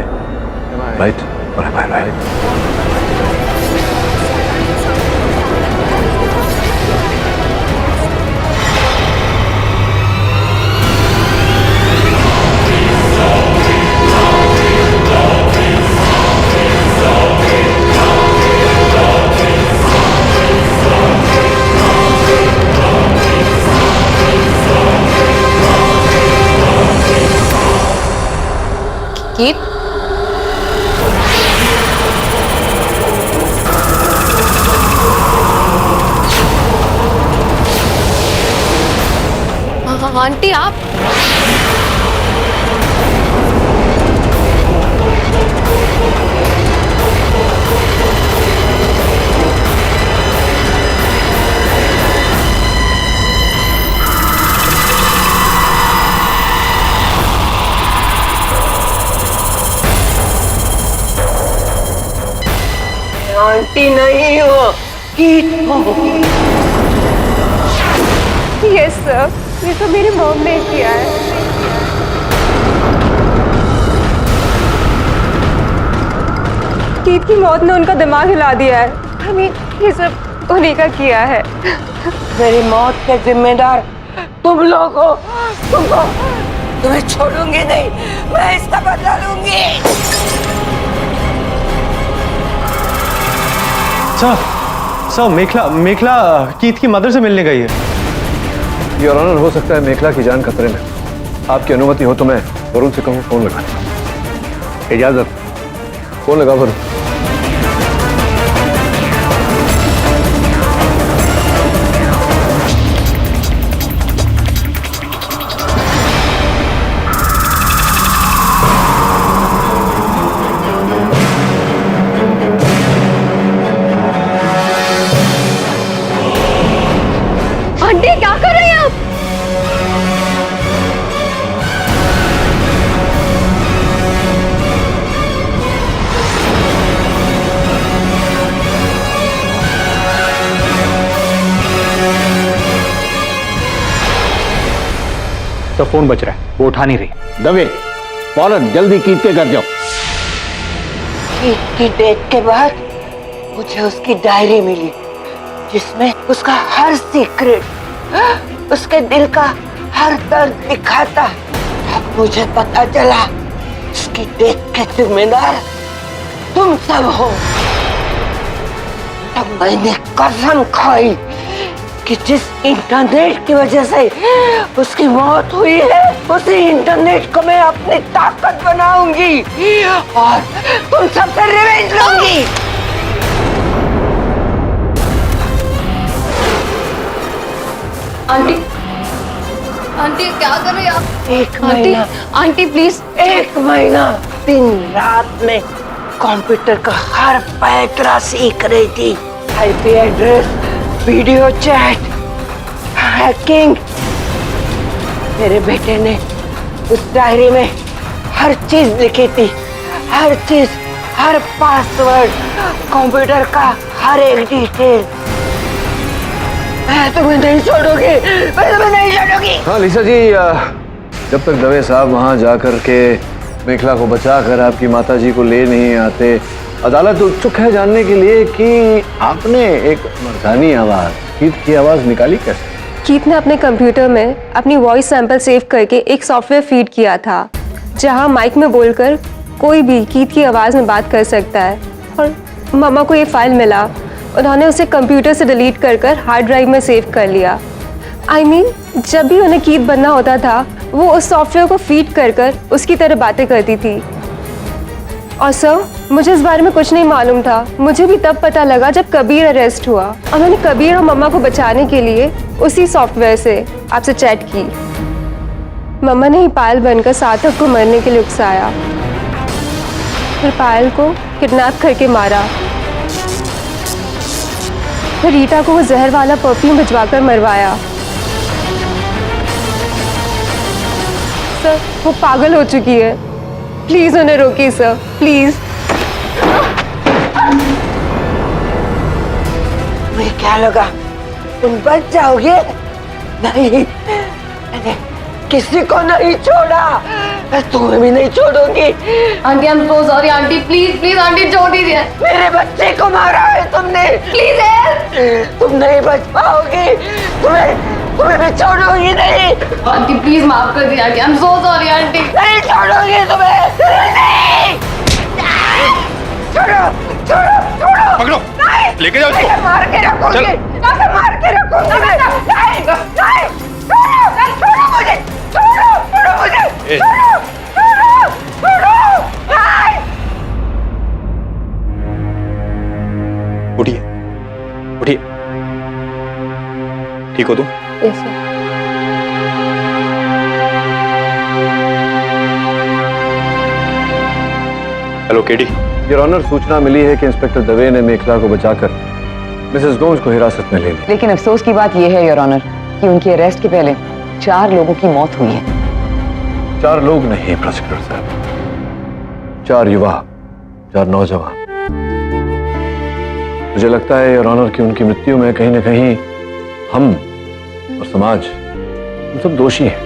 right or am I right? Keith, aunty आप आंटी नहीं हो, कीथ हो। यस सर, ये तो मेरी मॉम ने किया है। कीथ की मौत ने उनका दिमाग हिला दिया है। I mean, ये सब उन्हीं का किया है। मेरी मौत के जिम्मेदार तुम लोग हो। तुम्हें छोड़ूंगी नहीं, मैं इसका बदला लूंगी। सर मेखला कीथ की मदर से मिलने गई है। योर ऑनर, हो सकता है मेखला की जान खतरे में। आपकी अनुमति हो तो मैं वरुण से कहूँ फोन लगाने। इजाजत, फोन लगा वरुण। आंटी क्या कर रहे हैं आप? तो फोन बज रहा है, वो उठा नहीं रही। दवे, फौरन जल्दी कीथ के घर जाओ। कीथ की डेथ के बाद मुझे उसकी डायरी मिली, जिसमें उसका हर सीक्रेट, उसके दिल का हर दर्द लिखा था। तब मुझे पता चला उसकी डेथ के जिम्मेदार तुम सब हो। तब मैंने कसम खाई कि जिस इंटरनेट की वजह से उसकी मौत हुई है, उसी इंटरनेट को मैं अपनी ताकत बनाऊंगी और तुम सबसे रिवेंज लूंगी। आंटी, आंटी क्या कर रहे हैं आप? एक आंटी, महीना, आंटी प्लीज। एक महीना दिन रात में कंप्यूटर का हर पैतरा सीख रही थी। IP address, video chat, hacking. मेरे बेटे ने उस डायरी में हर चीज लिखी थी, हर चीज, हर पासवर्ड, कंप्यूटर का हर एक डिटेल। मैं तुम्हें नहीं छोड़ूंगी, मैं तुम्हें नहीं छोड़ूंगी। हाँ लीसा जी, जब तक दवे साहब वहाँ जाकर के मेखला को बचाकर आपकी माताजी को ले नहीं आते, अदालत उत्सुक है जानने के लिए कि आपने एक मर्दानी आवाज, कीथ की आवाज निकाली कैसे? कीथ ने अपने कंप्यूटर में अपनी वॉइस सैंपल सेव करके एक सॉफ्टवेयर फीड किया था, जहां माइक में बोलकर कोई भी कीथ की आवाज में बात कर सकता है। और मामा को ये फाइल मिला, उन्होंने उसे कंप्यूटर से डिलीट कर हार्ड ड्राइव में सेव कर लिया। I mean, जब भी उन्हें कीथ बनना होता था, वो उस सॉफ्टवेयर को फीड कर उसकी तरह बातें करती थी। और सर, मुझे इस बारे में कुछ नहीं मालूम था। मुझे भी तब पता लगा जब कबीर अरेस्ट हुआ और मैंने कबीर और मम्मा को बचाने के लिए उसी सॉफ्टवेयर से आपसे चैट की। मम्मा ने ही पायल बनकर सार्थक को मरने के लिए उकसाया, फिर पायल को किडनैप करके मारा, फिर रीटा को वो जहर वाला परफ्यूम भिजवाकर मरवाया। सर, वो पागल हो चुकी है, प्लीज उन्हें रोकिए सर, प्लीज। मुझे क्या लगा तुम बच जाओगे? नहीं, मैंने किसी को नहीं छोड़ा, मैं तुम्हें भी नहीं छोड़ूंगी। Aunty I am so sorry aunty, please please aunty छोड़ दीजिए। मेरे बच्चे को मारा है तुमने, प्लीज हेल्प। तुम नहीं बच पाओगी, तुम्हें मैं छोड़ूंगी नहीं। आंटी प्लीज माफ कर दिया aunty, I am so sorry aunty. नहीं छोड़ूंगी तुम्हें, नहीं। छोड़ो छोड़ो छोड़ो, पकड़ो, लेके जाओ इसको। मार के रखूंगी, मार के रखूंगी। नहीं नहीं, छोड़ो मुझे, छोड़ो मुझे, छोड़ो। उठिए उठिए, ठीक हो तुम? Yes sir. Hello KD. Your honour, सूचना मिली है कि इंस्पेक्टर दवे ने मेखला को बचाकर मिसेस गोम्स को हिरासत में ले लिया। लेकिन अफसोस की बात यह है योर ऑनर कि उनकी अरेस्ट के पहले 4 लोगों की मौत हुई है। 4 लोग नहीं प्रोसिक्यूटर साहब, 4 युवा, 4 नौजवान। मुझे लगता है योर ऑनर कि उनकी मृत्यु में कहीं ना कहीं हम और समाज हम सब दोषी हैं।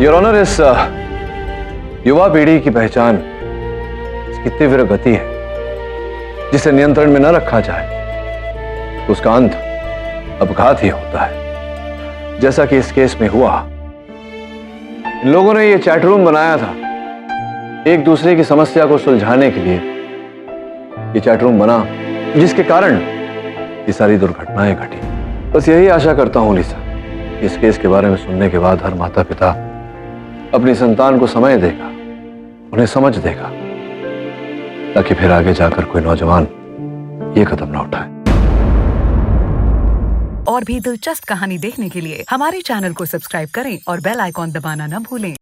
योर ऑनर, इस युवा पीढ़ी की पहचान इसकी तीव्र गति है, जिसे नियंत्रण में न रखा जाए तो उसका अंत अपघात ही होता है, जैसा कि इस केस में हुआ। इन लोगों ने ये चैट रूम बनाया था एक दूसरे की समस्या को सुलझाने के लिए। ये चैट रूम बना जिसके कारण ये सारी दुर्घटनाएं घटी। बस यही आशा करता हूं लिसा, इस केस के बारे में सुनने के बाद हर माता पिता अपनी संतान को समय देगा, उन्हें समझ देगा, ताकि फिर आगे जाकर कोई नौजवान ये कदम न उठाए। और भी दिलचस्प कहानी देखने के लिए हमारे चैनल को सब्सक्राइब करें और बेल आइकॉन दबाना न भूलें।